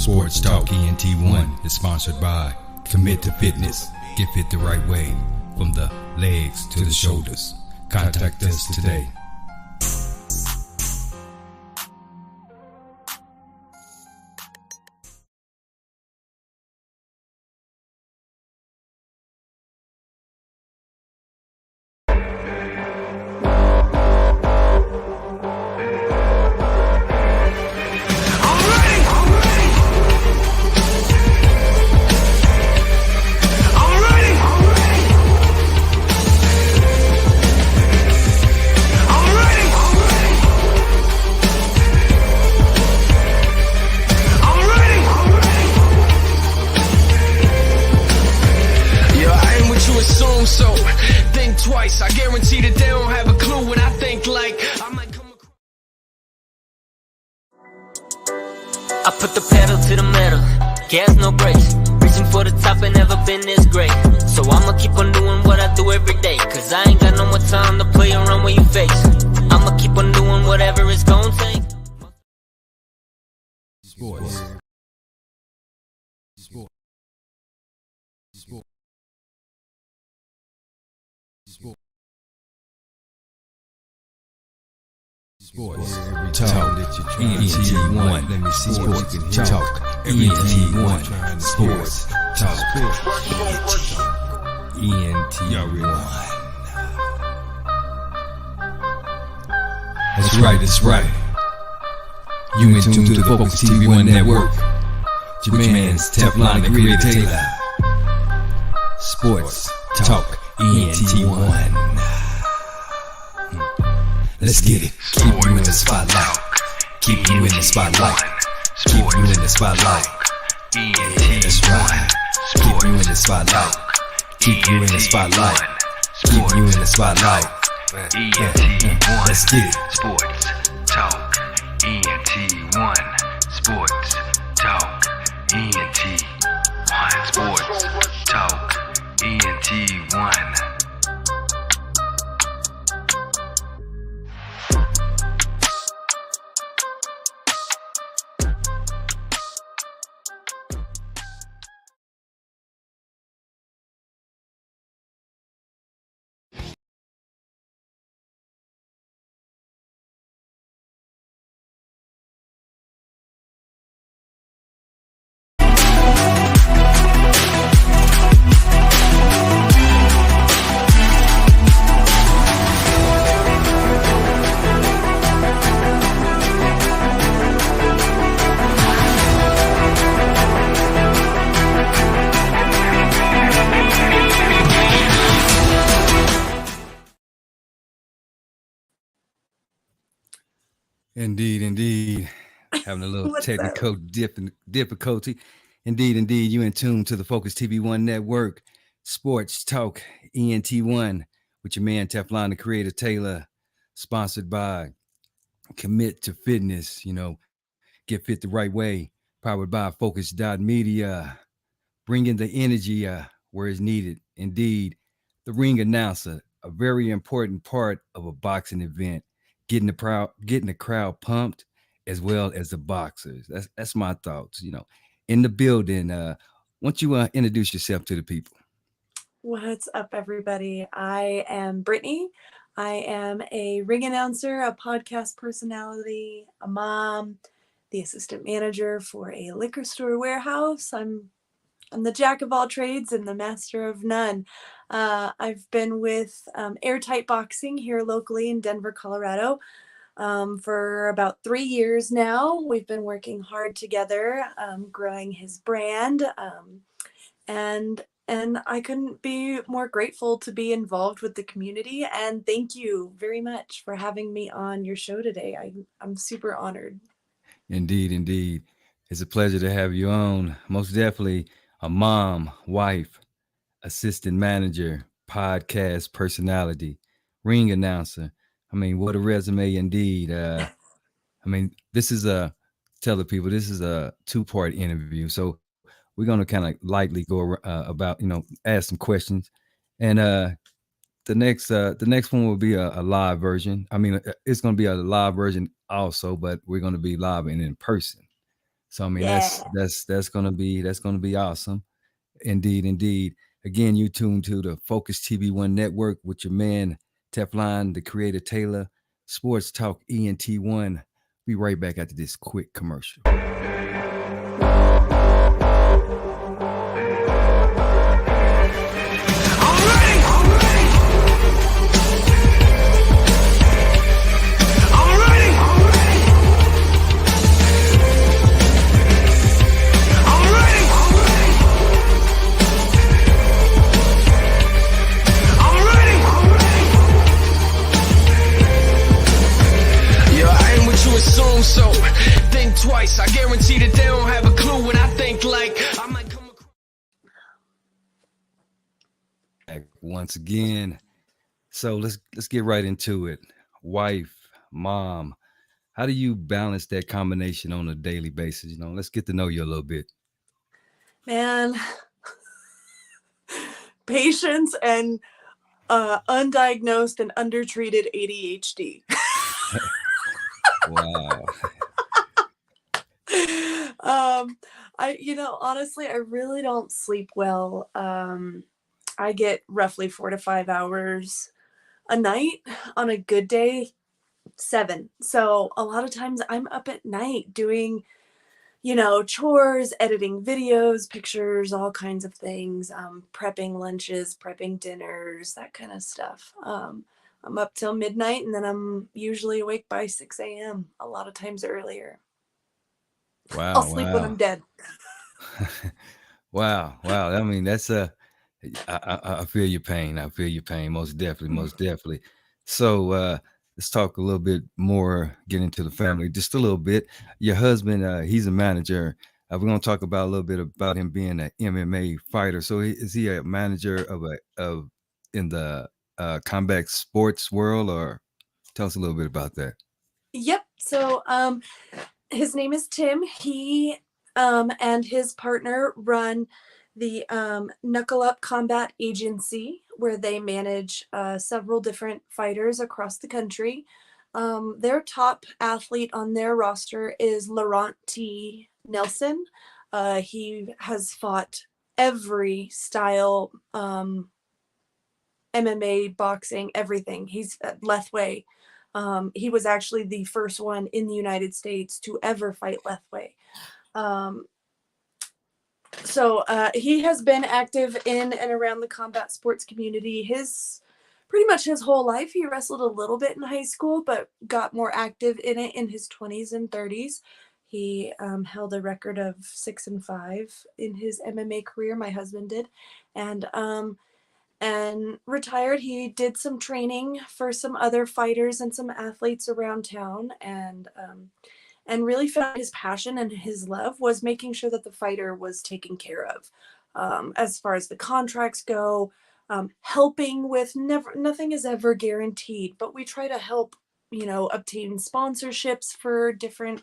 Sports Talk ENT1 is sponsored by Commit to Fitness. Get fit the right way, from the legs to the shoulders. Contact us today. So think twice. I guarantee that they don't have a clue what I think like. I might come across. I put the pedal to the metal, gas no brakes. Reaching for the top and never been this great. So I'ma keep on doing what I do every day, cause I ain't got no more time to play around with your face. I'ma keep on doing whatever it's gonna take. Sports. Sports. Sports. Sports Talk ENT1. Let me see what you can talk. ENT1 Sports Talk ENT1. That's right, that's right. You in tune to the Focuz TV1 network. Your man's Teflon and Creator Taylor. Sports Talk ENT1. Let's get it. Keep you in the spotlight. Keep you in the spotlight. Keep you in the spotlight. That's right. Keep you in the spotlight. Keep you in the spotlight. Keep you in the spotlight. Let's get it. Sports Talk ENT1. Sports Talk ENT1. Sports Talk ENT1. Indeed. Having a little technical difficulty. Indeed. You in tune to the Focuz TV1 network. Sports Talk ENT1 with your man Teflon, the Creator Taylor. Sponsored by Commit to Fitness. Get fit the right way. Powered by Focuz.media. Bringing the energy where it's needed. Indeed. The ring announcer, a very important part of a boxing event. Getting the crowd pumped, as well as the boxers. That's my thoughts. In the building. Why don't you introduce yourself to the people? What's up, everybody? I am Brittany. I am a ring announcer, a podcast personality, a mom, the assistant manager for a liquor store warehouse. I'm the jack of all trades and the master of none. I've been with Airtight Boxing here locally in Denver, Colorado for about 3 years now. We've been working hard together, growing his brand. And I couldn't be more grateful to be involved with the community. And thank you very much for having me on your show today. I'm super honored. Indeed. It's a pleasure to have you on. Most definitely a mom, wife, assistant manager, podcast personality, ring announcer. What a resume indeed. This is tell the people, this is a 2-part interview. So we're going to kind of lightly go about, ask some questions. And the next one will be a live version. It's going to be a live version also, but we're going to be live and in person. So I mean, Yeah. that's gonna be awesome. Indeed, indeed. Again, you tuned to the Focus TV1 network with your man Teflon, the creator Taylor, Sports Talk ENT1. Be right back after this quick commercial. Assume so. Think twice. I guarantee that they don't have a clue when I think like I might come across. Back once again. So let's get right into it. Wife, mom, how do you balance that combination on a daily basis? Let's get to know you a little bit. Man, patience and undiagnosed and undertreated ADHD. Wow. Honestly, I really don't sleep well. I get roughly 4 to 5 hours a night. On a good day, 7. So a lot of times I'm up at night doing, chores, editing videos, pictures, all kinds of things, prepping lunches, prepping dinners, that kind of stuff. I'm up till midnight, and then I'm usually awake by 6 a.m., a lot of times earlier. I'll Wow, sleep when I'm wow. dead. Wow, wow. I mean, I feel your pain. I feel your pain. Most definitely, most definitely. So let's talk a little bit more, get into the family just a little bit. Your husband, he's a manager. We're gonna talk about a little bit about him being an MMA fighter. So is he a manager of in the combat sports world, or tell us a little bit about that? Yep. So his name is Tim. He and his partner run the Knuckle Up Combat Agency, where they manage several different fighters across the country. Their top athlete on their roster is Laurent T. Nelson. He has fought every style, MMA, boxing, everything. He's at Lethway. He was actually the first one in the United States to ever fight Lethway. So he has been active in and around the combat sports community pretty much his whole life. He wrestled a little bit in high school, but got more active in it in his 20s and 30s. He held a record of 6-5 in his MMA career. My husband did, and retired. He did some training for some other fighters and some athletes around town, and really found his passion and his love was making sure that the fighter was taken care of. As far as the contracts go, helping with nothing is ever guaranteed, but we try to help, obtain sponsorships for different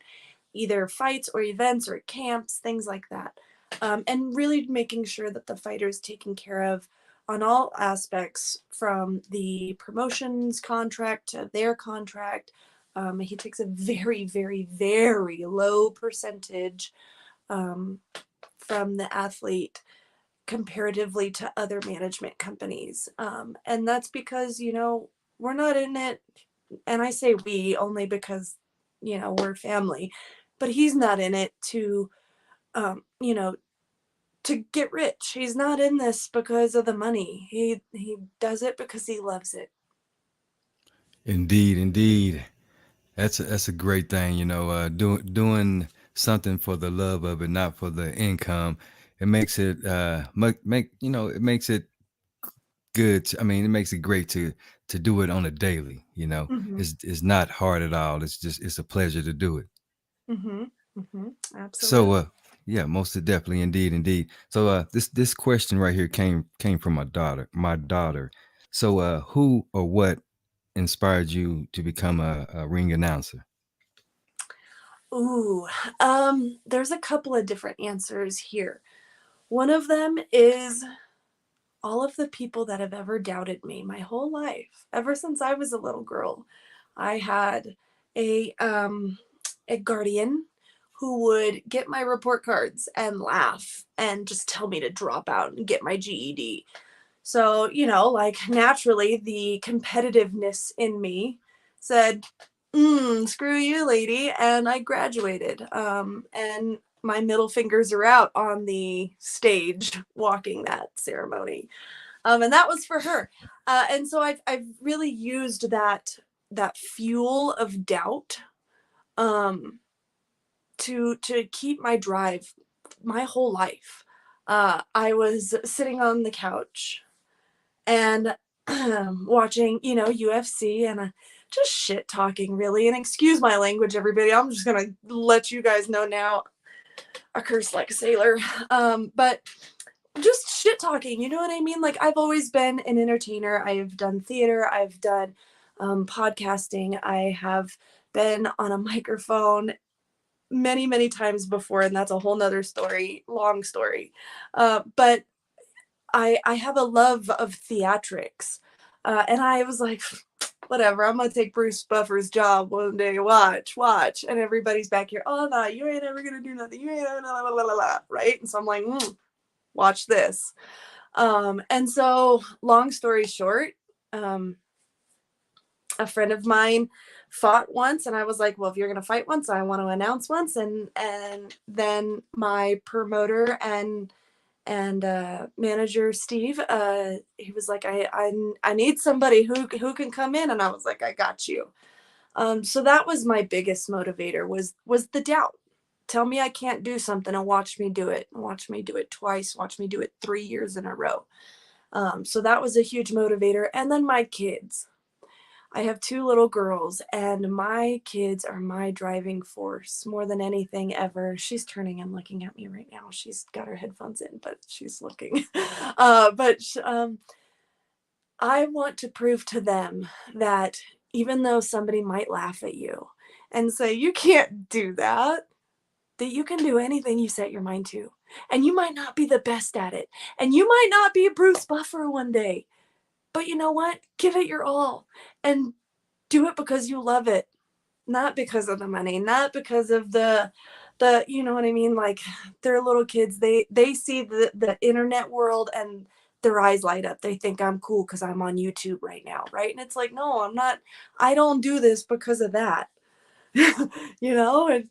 either fights or events or camps, things like that. And really making sure that the fighter is taken care of on all aspects, from the promotions contract to their contract. He takes a very, very, very low percentage from the athlete comparatively to other management companies. And that's because, we're not in it. And I say we only because, we're family, but he's not in it to, to get rich. He's not in this because of the money. He does it because he loves it. Indeed, indeed. That's a great thing, doing something for the love of it, not for the income. It makes it it makes it good. I mean, it makes it great to do it on a daily. Mm-hmm. It's not hard at all. It's a pleasure to do it. Mm-hmm. Mm-hmm. Absolutely. So yeah, most definitely, indeed, indeed. So this question right here came from my daughter. My daughter. So who or what inspired you to become a ring announcer? Ooh, there's a couple of different answers here. One of them is all of the people that have ever doubted me my whole life, ever since I was a little girl. I had a guardian who would get my report cards and laugh and just tell me to drop out and get my GED. So, you know, like naturally the competitiveness in me said, screw you, lady. And I graduated. And my middle fingers are out on the stage walking that ceremony. And that was for her. And so I've really used that fuel of doubt to keep my drive my whole life. I was sitting on the couch and watching, you know, UFC and just shit talking, really. And excuse my language, everybody. I'm just gonna let you guys know now. I curse like a sailor. But just shit talking, you know what I mean? Like, I've always been an entertainer. I've done theater. I've done podcasting. I have been on a microphone many, many times before, and that's a whole nother story, long story. But I have a love of theatrics. And I was like, whatever, I'm going to take Bruce Buffer's job one day. Watch. And everybody's back here. Oh, no, you ain't ever going to do nothing. You ain't ever, blah, blah, blah, blah, blah. Right? And so I'm like, watch this. And so long story short, a friend of mine fought once, and I was like, well, if you're going to fight once, I want to announce once. And then my promoter and manager Steve, he was like, I need somebody who can come in. And I was like, I got you. So that was my biggest motivator was the doubt. Tell me I can't do something and watch me do it. Watch me do it twice. Watch me do it 3 years in a row. So that was a huge motivator. And then my kids. I have 2 little girls, and my kids are my driving force more than anything ever. She's turning and looking at me right now. She's got her headphones in, but she's looking. I want to prove to them that even though somebody might laugh at you and say, you can't do that you can do anything you set your mind to. And you might not be the best at it. And you might not be Bruce Buffer one day. But you know what? Give it your all and do it because you love it. Not because of the money, not because of the you know what I mean? Like, they're little kids. They see the internet world and their eyes light up. They think I'm cool because I'm on YouTube right now, right? And it's like, no, I'm not. I don't do this because of that. You know, and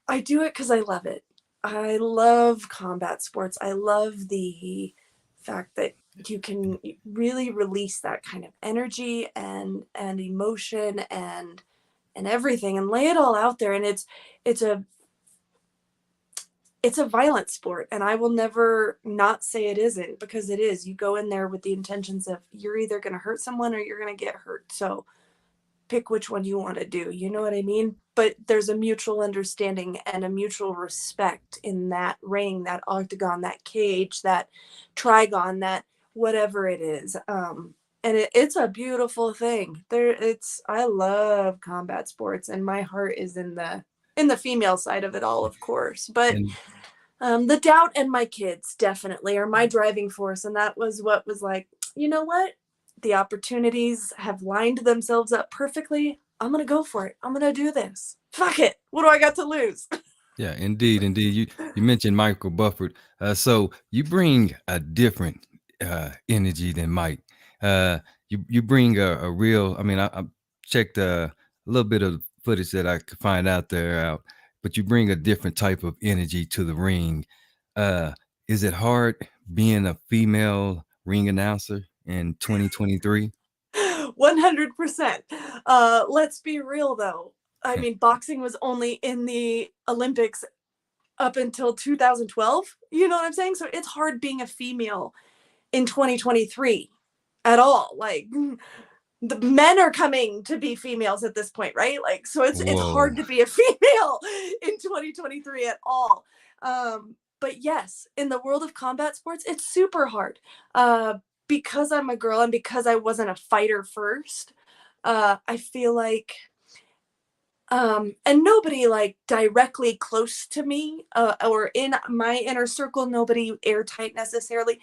I do it because I love it. I love combat sports. I love the fact that you can really release that kind of energy and emotion and everything and lay it all out there. And it's a violent sport, and I will never not say it isn't, because it is. You go in there with the intentions of you're either going to hurt someone or you're going to get hurt. So pick which one you want to do. You know what I mean? But there's a mutual understanding and a mutual respect in that ring, that octagon, that cage, that trigon, that whatever it is. And it's a beautiful thing. I love combat sports, and my heart is in the female side of it all, of course. But the doubt and my kids definitely are my driving force. And that was what was like, you know what? The opportunities have lined themselves up perfectly. I'm going to go for it. I'm going to do this. Fuck it. What do I got to lose? Yeah, indeed. You mentioned Michael Buffett. So you bring a different energy than Mike. You bring a real. I mean, I checked a little bit of footage that I could find out there out, but you bring a different type of energy to the ring. Is it hard being a female ring announcer in 2023? 100%. Let's be real, though. I mean, boxing was only in the Olympics up until 2012. You know what I'm saying? So it's hard being a female in 2023 at all. Like, the men are coming to be females at this point, right? Like, so it's hard to be a female in 2023 at all. But yes, in the world of combat sports, it's super hard. Because I'm a girl and because I wasn't a fighter first, I feel like, and nobody like directly close to me, or in my inner circle, nobody airtight necessarily,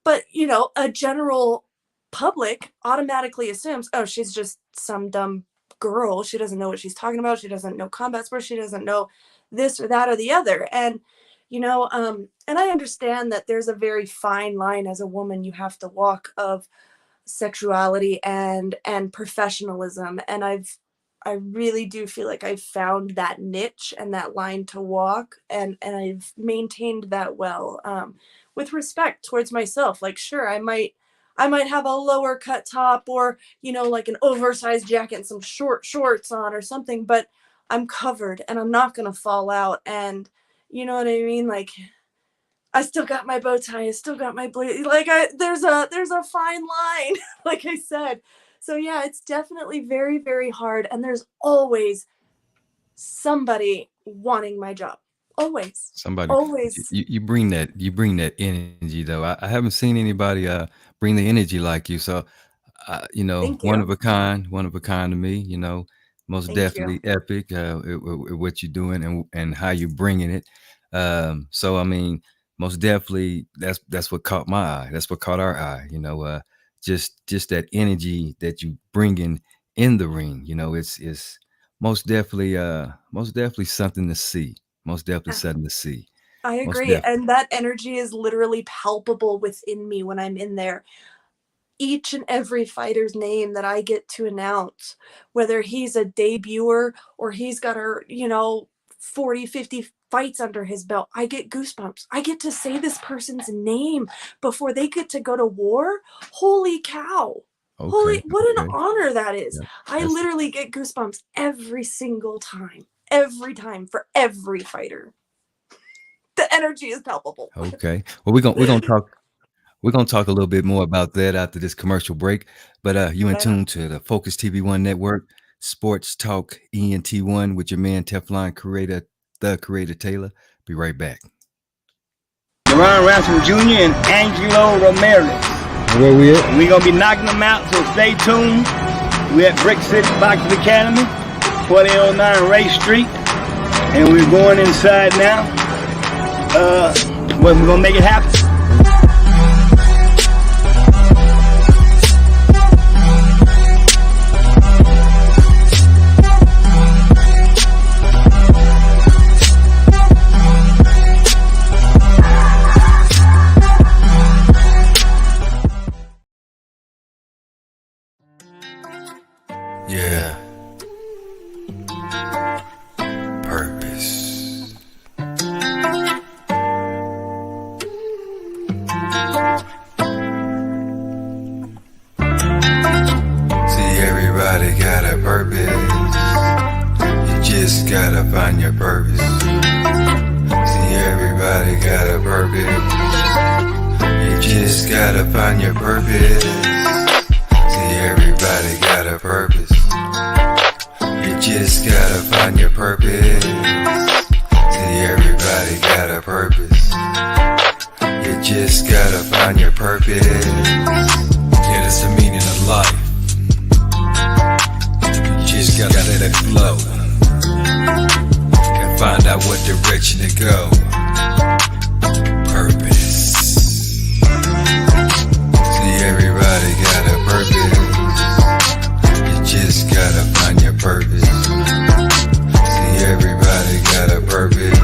but you know, a general public automatically assumes, oh, she's just some dumb girl. She doesn't know what she's talking about. She doesn't know combat sports. She doesn't know this or that or the other. And, and I understand that there's a very fine line as a woman you have to walk of sexuality and professionalism. And I really do feel like I've found that niche and that line to walk, and I've maintained that well, with respect towards myself. Like, sure, I might have a lower cut top, or, like an oversized jacket and some short shorts on or something, but I'm covered and I'm not going to fall out. And you know what I mean? Like, I still got my bow tie. I still got my blade. Like, there's a fine line, like I said. So yeah, it's definitely very, very hard. And there's always somebody wanting my job. Always. Somebody. Always. You bring that energy though. I haven't seen anybody bring the energy like you. So Thank you. one of a kind to me, most Thank definitely you. epic, what you're doing and how you're bringing it. So I mean, most definitely that's what caught my eye. That's what caught our eye, just that energy that you bringing in the ring, it's most definitely something to see. Most definitely something to see. I Most agree. definitely. And that energy is literally palpable within me when I'm in there. Each and every fighter's name that I get to announce, whether he's a debuter or he's got 40, 50 fights under his belt, I get goosebumps. I get to say this person's name before they get to go to war. Holy cow. Okay. What an honor that is. Yeah, I literally get goosebumps every single time. Every time, for every fighter. The energy is palpable. Okay. Well, we're gonna talk a little bit more about that after this commercial break. But you in tune to the Focus TV1 network, Sports Talk ENT1 with your man Teflon Creator, the Creator Taylor. Be right back. Ron Ransom Jr. and Angelo Ramirez. Where we at? And we're gonna be knocking them out, so stay tuned. We're at Brick City Boxing Academy, 4009 Ray Street, and we're going inside now. We're gonna make it happen. Yeah. Purpose. See, everybody got a purpose. You just gotta find your purpose. See, everybody got a purpose. You just gotta find your purpose. See, everybody got a purpose. You just gotta find your purpose. See, everybody got a purpose. You just gotta find your purpose. Yeah, that's the meaning of life. You just gotta let it flow and find out what direction to go. Purpose. See, everybody got a purpose. You just gotta find your purpose. See, everybody got a purpose.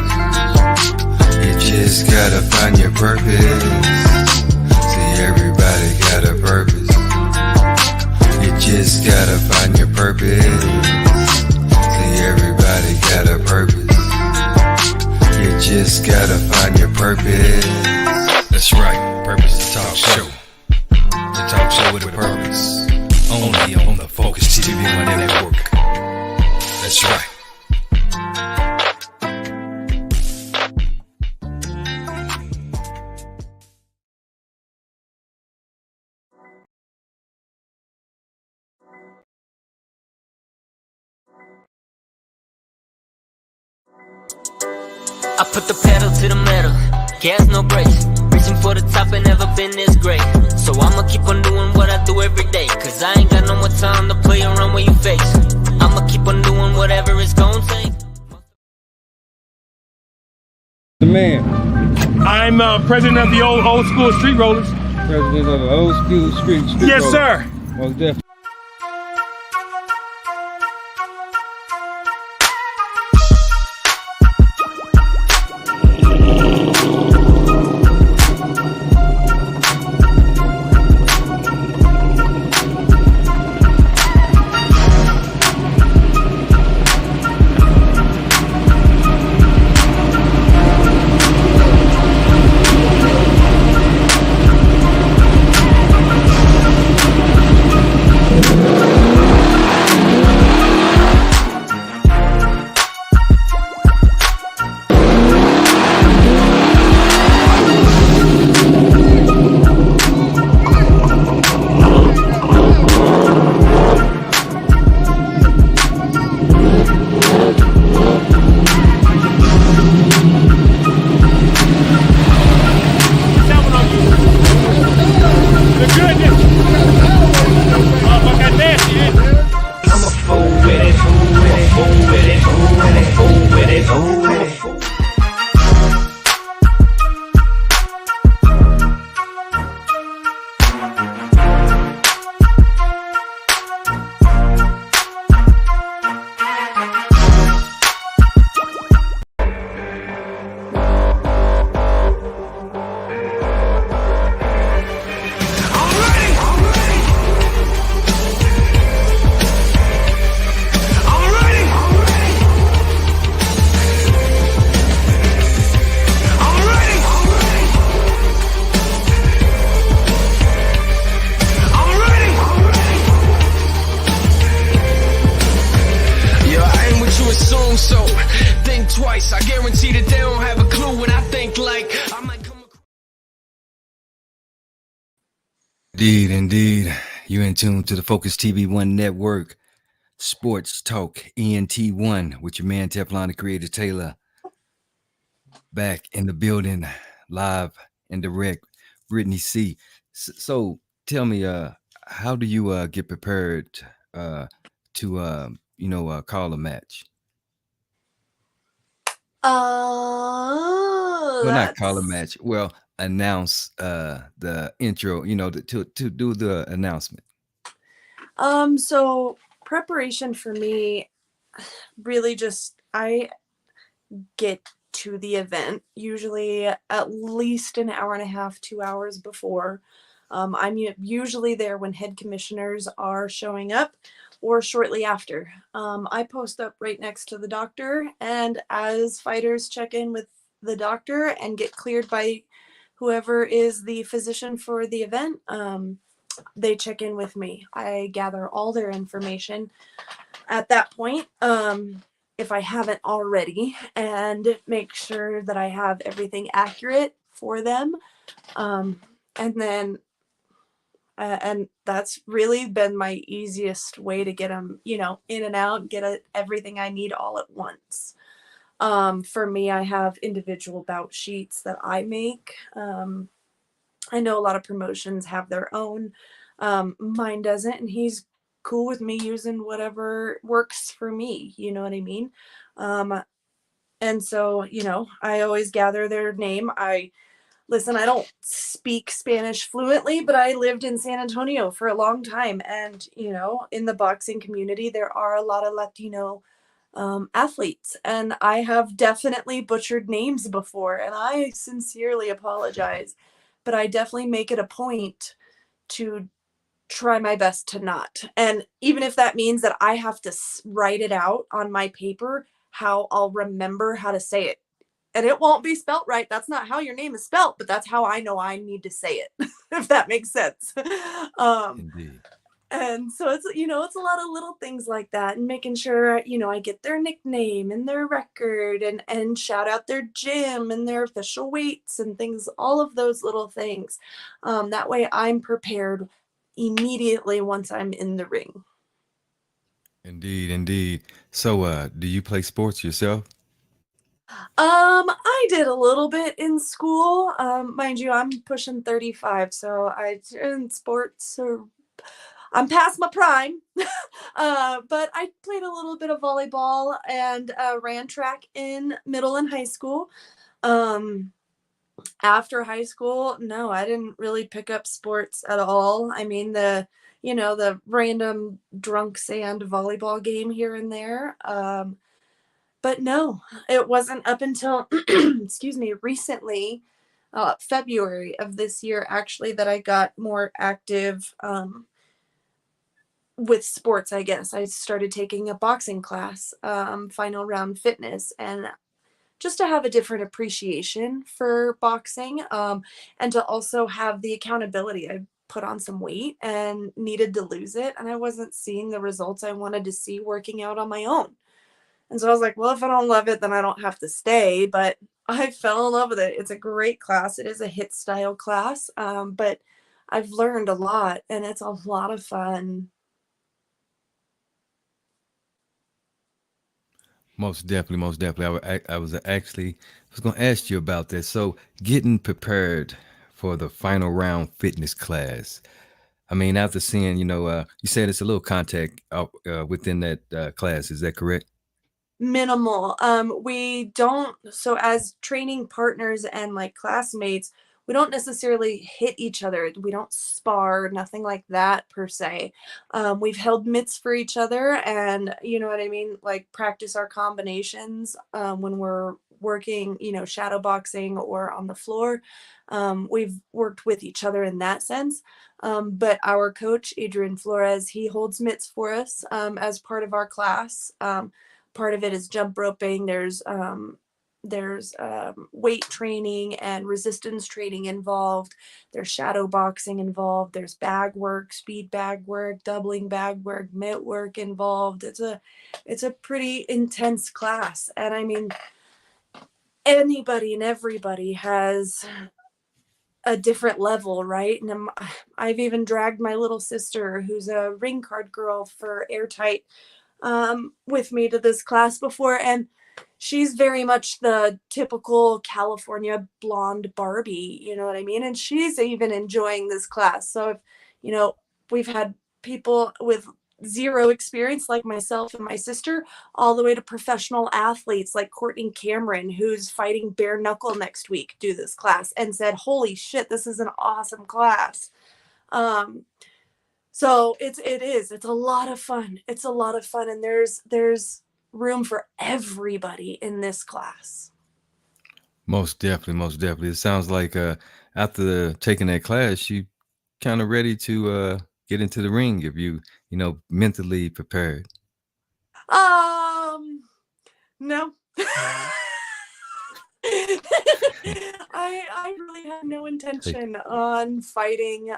You just gotta find your purpose. See, everybody got a purpose. You just gotta find your purpose. See, everybody got a purpose. You just gotta find your purpose. That's right, Purpose the Talk Show. The talk show with a purpose. Only on the Focus TV1 network. That's right. I put the pedal to the metal, gas no brakes. Reaching for the top, ain't never been this great. So I'ma keep on doing what I do every day, cause I ain't got no more time to play around with your face. I'ma keep on doing whatever it's gonna take. The man, I'm president of the old school street rollers. president of the old school street Yes, rollers. sir. Most definitely. think twice. I guarantee that they don't have a clue what I think like. I might come across. Indeed. You're in tune to the Focus TV1 network, Sports Talk ENT1 with your man Teflon, the Creator Taylor, back in the building, live and direct. Brittany C. So tell me, how do you get prepared to call a match? Well, not call a That's match. Well, announce the intro. To do the announcement. so preparation for me really just I get to the event usually at least an hour and a half, 2 hours before. I'm usually there when head commissioners are showing up or shortly after. I post up right next to the doctor, and as fighters check in with the doctor and get cleared by whoever is the physician for the event, they check in with me. I gather all their information at that point, if I haven't already, and make sure that I have everything accurate for them. And then, and that's really been my easiest way to get them, in and out, get everything I need all at once. For me, I have individual bout sheets that I make. I know a lot of promotions have their own. Mine doesn't, and he's cool with me using whatever works for me. You know what I mean? And so, I always gather their name. I don't speak Spanish fluently, but I lived in San Antonio for a long time. And, in the boxing community, there are a lot of Latino athletes, and I have definitely butchered names before, and I sincerely apologize, but I definitely make it a point to try my best to not. And even if that means that I have to write it out on my paper, how I'll remember how to say it. And it won't be spelt right. That's not how your name is spelt, but that's how I know I need to say it, if that makes sense. Indeed. And so it's a lot of little things like that, and making sure, I get their nickname and their record, and shout out their gym and their official weights and things, all of those little things. That way I'm prepared immediately once I'm in the ring. Indeed. So, do you play sports yourself? I did a little bit in school. Mind you, I'm pushing 35, so in sports, I'm past my prime. But I played a little bit of volleyball and ran track in middle and high school. Um, After high school, no, I didn't really pick up sports at all. I mean, the random drunk sand volleyball game here and there. But no, it wasn't up until, excuse me, recently, February of this year, actually, that I got more active with sports, I guess. I started taking a boxing class, final round fitness, and just to have a different appreciation for boxing, and to also have the accountability. I put on some weight and needed to lose it, and I wasn't seeing the results I wanted to see working out on my own. And so I was like, well, if I don't love it, then I don't have to stay. But I fell in love with it. It's a great class. It is a hit style class, but I've learned a lot, and it's a lot of fun. Most definitely. I was going to ask you about that. So, getting prepared for the final round fitness class. I mean, after seeing, you said it's a little contact within that class. Is that correct? Minimal. We don't, so as training partners and like classmates, we don't necessarily hit each other. We don't spar, nothing like that per se. We've held mitts for each other, and you know what I mean? Like practice our combinations when we're working, shadow boxing or on the floor. We've worked with each other in that sense. But our coach, Adrian Flores, he holds mitts for us as part of our class. Part of it is jump roping. There's There's weight training and resistance training involved. There's shadow boxing involved. There's bag work, speed bag work, doubling bag work, mitt work involved. It's a pretty intense class. And I mean, anybody and everybody has a different level, right? And I've even dragged my little sister, who's a ring card girl for Airtight, with me to this class before, and she's very much the typical California blonde Barbie, you know what I mean? And she's even enjoying this class. So if, you know, we've had people with zero experience like myself and my sister, all the way to professional athletes like Courtney Cameron, who's fighting bare knuckle next week, do this class and said, holy shit, this is an awesome class. So it's a lot of fun. It's a lot of fun. And there's room for everybody in this class. Most definitely, most definitely. It sounds like after taking that class, you kind of ready to get into the ring if you mentally prepared. No. I really have no intention on fighting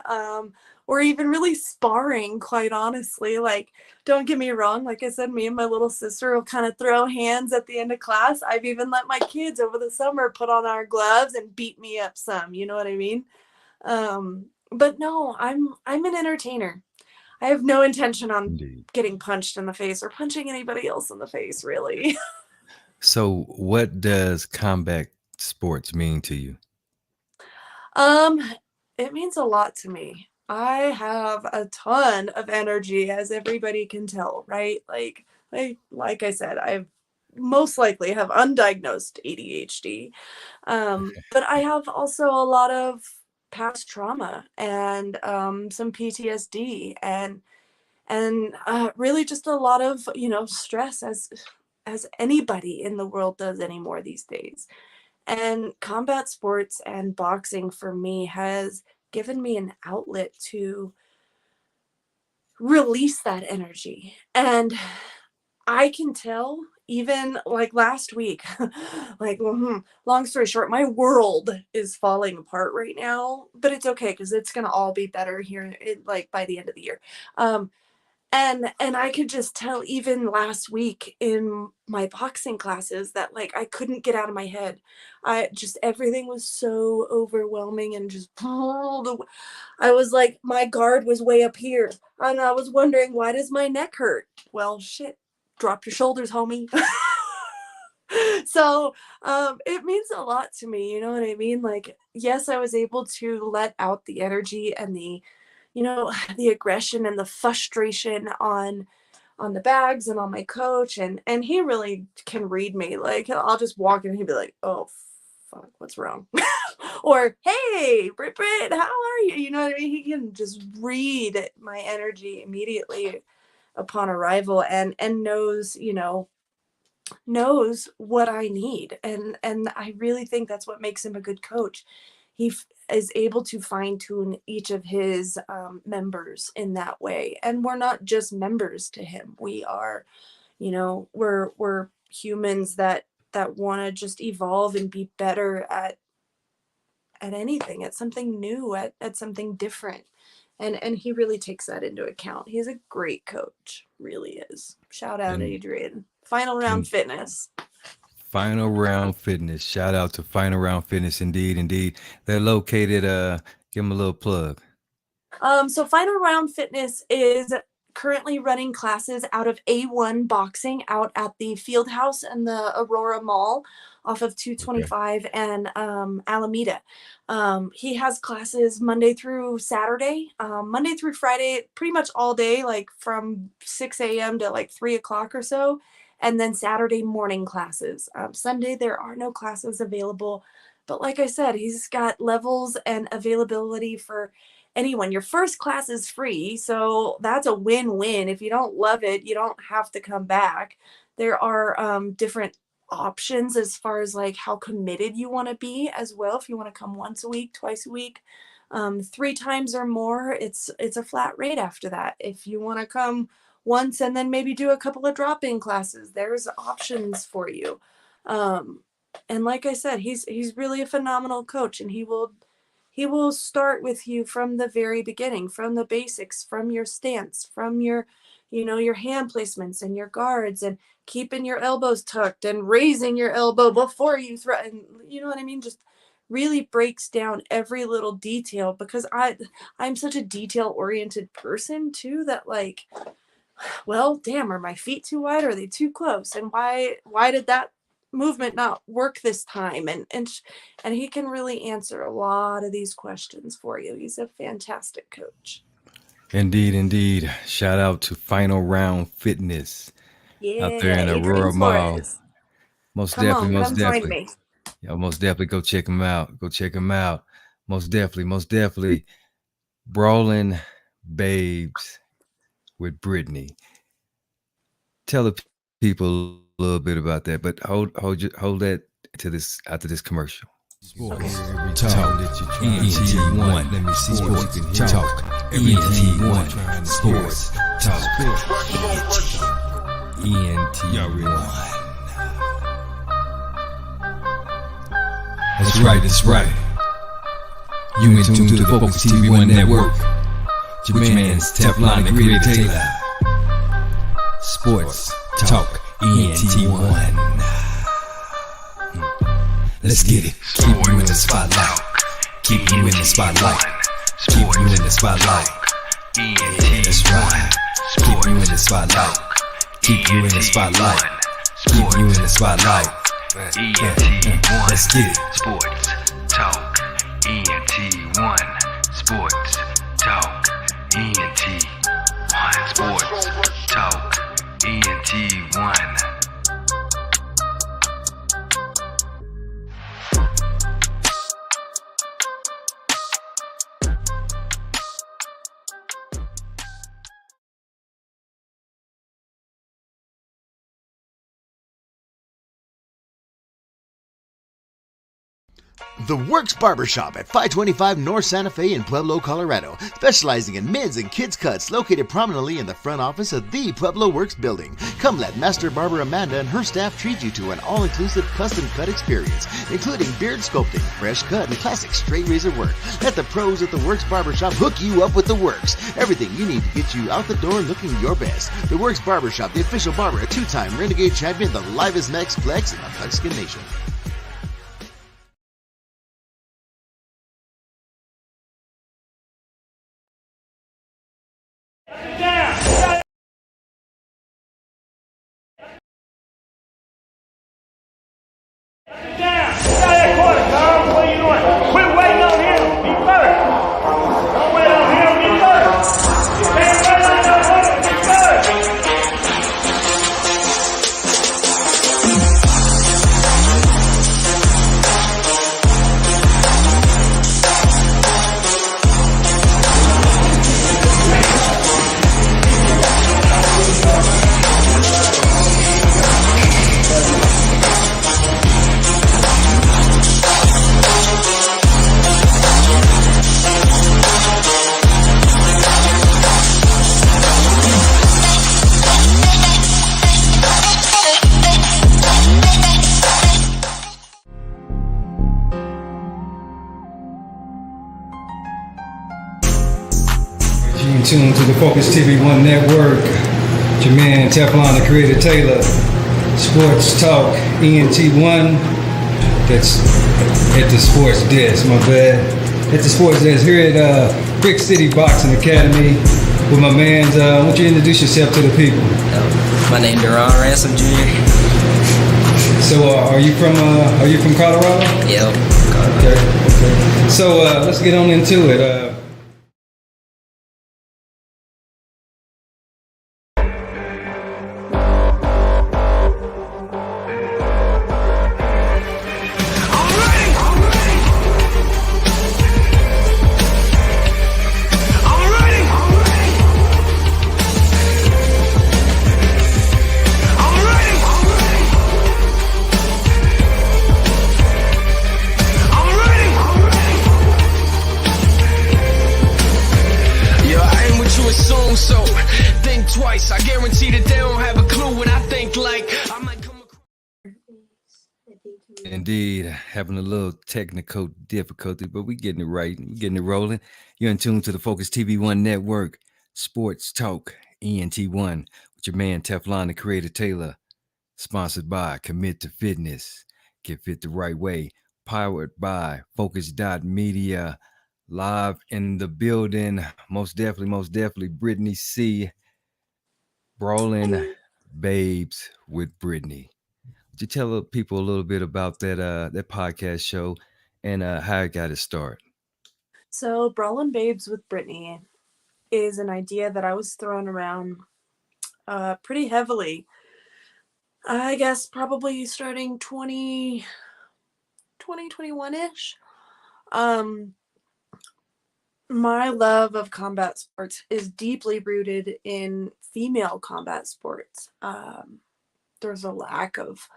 or even really sparring, quite honestly. Like, don't get me wrong, like I said, me and my little sister will kind of throw hands at the end of class. I've even let my kids over the summer put on our gloves and beat me up some, you know what I mean? But no, I'm an entertainer. I have no intention on getting punched in the face or punching anybody else in the face, really. So what does combat sports mean to you? It means a lot to me. I have a ton of energy, as everybody can tell, right? Like I said, I've most likely have undiagnosed ADHD. But I have also a lot of past trauma and some PTSD and really just a lot of, you know, stress as anybody in the world does anymore these days. And combat sports and boxing for me has given me an outlet to release that energy. And I can tell, even like last week, long story short, my world is falling apart right now, but it's okay because it's going to all be better here by the end of the year. And I could just tell even last week in my boxing classes that like I couldn't get out of my head. Everything was so overwhelming and just I was like, my guard was way up here and I was wondering, why does my neck hurt? Well, shit, drop your shoulders, homie. So it means a lot to me, you know what I mean? Like, yes, I was able to let out the energy and the, you know, the aggression and the frustration on the bags and on my coach, and he really can read me. Like, I'll just walk in and he'd be like, oh fuck, what's wrong? Or, hey, Britt, how are you? You know what I mean? He can just read my energy immediately upon arrival and knows, you know, knows what I need. And I really think that's what makes him a good coach. He is able to fine tune each of his members in that way. And we're not just members to him. We are, you know, we're humans that want to just evolve and be better at anything, at something new, at something different. And he really takes that into account. He's a great coach, really is. Shout out, Adrian. Final Round Fitness. Final Round Fitness. Shout out to Final Round Fitness. Indeed. They're located, give them a little plug. So Final Round Fitness is currently running classes out of A1 Boxing out at the Field House and the Aurora Mall off of 225 and Alameda. He has classes Monday through Saturday, Monday through Friday, pretty much all day, like from 6 a.m. to like 3 o'clock or so. And then Saturday morning classes. Sunday, there are no classes available. But like I said, he's got levels and availability for anyone. Your first class is free, so that's a win-win. If you don't love it, you don't have to come back. There are different options as far as like how committed you want to be as well. If you want to come once a week, twice a week, 3 times or more, it's a flat rate after that. If you want to come once and then maybe do a couple of drop-in classes, there's options for you. like I said, he's really a phenomenal coach, and he will start with you from the very beginning, from the basics, from your stance, from your, your hand placements and your guards, and keeping your elbows tucked and raising your elbow before you throw, and you know what I mean? Just really breaks down every little detail, because I'm such a detail oriented person too, that like, well, damn, are my feet too wide? Are they too close? And why did that movement not work this time? And he can really answer a lot of these questions for you. He's a fantastic coach. Indeed. Shout out to Final Round Fitness out there in Aurora Mall. Most definitely. Yeah, most definitely go check them out. Most definitely. Brawling Babes with Brittany. Tell the people a little bit about that, but hold that to this after this commercial. Sports Talk ENT1. Let me see sports talk ENT1. Sports talk ENT1. That's right. You in tune to the Focuz TV1 network. Your man's Teflon and Creator Taylor. Sports Talk ENT1. Let's get it. Keep you in the spotlight. Keep you in the spotlight. Keep you in the spotlight. That's right. Keep you in the spotlight. Keep you in the spotlight. Keep you in the spotlight. Let's get it. Sports Talk ENT1. Sports Talk ENT1. Sports Talk ENT1. The Works Barbershop at 525 North Santa Fe in Pueblo, Colorado, specializing in men's and kids' cuts, located prominently in the front office of the Pueblo Works building. Come let Master Barber Amanda and her staff treat you to an all-inclusive custom cut experience, including beard sculpting, fresh cut, and classic straight razor work. Let the pros at the Works Barbershop hook you up with the works. Everything you need to get you out the door looking your best. The Works Barbershop, the official barber, a two-time Renegade champion, the livest Mexplex in the Mexican nation. Tuned to the Focuz TV1 network. Your man Teflon the Creator Taylor. Sports Talk ENT1. That's at the sports desk, my bad. At the sports desk here at Brick City Boxing Academy with my man's. Why don't you introduce yourself to the people? My name is Duran Ransom Jr. So are you from Colorado? Yep. Okay. So let's get on into it. Indeed, having a little technical difficulty, but we getting it right. We getting it rolling. You're in tune to the Focus TV1 network, Sports Talk, ENT1, with your man Teflon, the Creator Taylor, sponsored by Commit to Fitness. Get fit the right way. Powered by Focus Media. Live in the building. Most definitely, Brittany C. Brawling Babes with Brittany. Would you tell people a little bit about that podcast show and how it got its start? So, Brawlin' Babes with Brittany is an idea that I was throwing around pretty heavily. I guess probably starting 2021-ish. My love of combat sports is deeply rooted in female combat sports. There's a lack of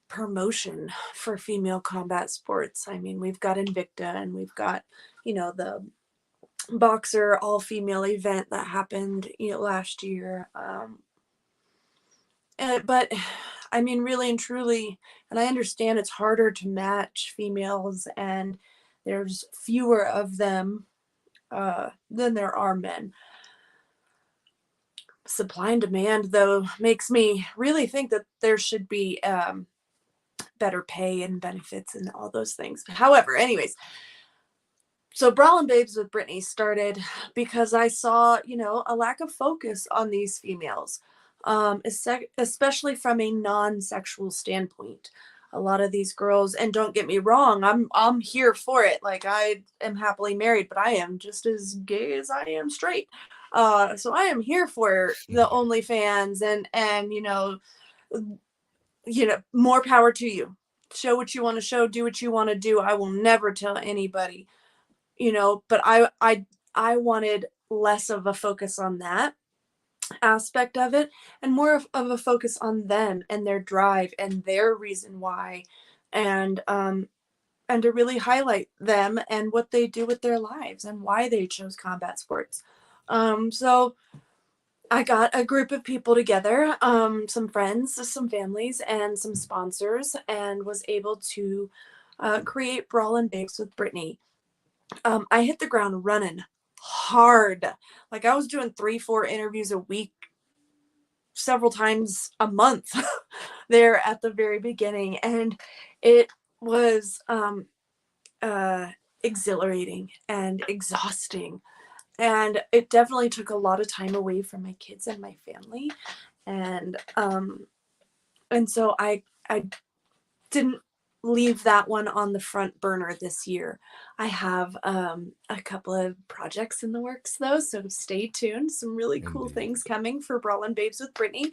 promotion for female combat sports. I mean, we've got Invicta and we've got, the boxer all-female event that happened, last year. But I mean, really and truly, and I understand it's harder to match females and there's fewer of them than there are men. Supply and demand, though, makes me really think that there should be better pay and benefits and all those things. However, anyways, so Brawlin' Babes with Brittany started because I saw, a lack of focus on these females, especially from a non-sexual standpoint. A lot of these girls, and don't get me wrong, I'm here for it. Like, I am happily married, but I am just as gay as I am straight. So I am here for the OnlyFans and more power to you. Show what you want to show, do what you want to do. I will never tell anybody, but I wanted less of a focus on that aspect of it and more of a focus on them and their drive and their reason why, and to really highlight them and what they do with their lives and why they chose combat sports. So I got a group of people together, some friends, some families, and some sponsors, and was able to create Brawlin' Babes with Brittany. I hit the ground running hard. Like, I was doing 3-4 interviews a week, several times a month there at the very beginning. And it was exhilarating and exhausting. And it definitely took a lot of time away from my kids and my family. And so I didn't leave that one on the front burner this year. I have a couple of projects in the works, though, so stay tuned. Some really cool things coming for Brawlin' Babes with Brittany.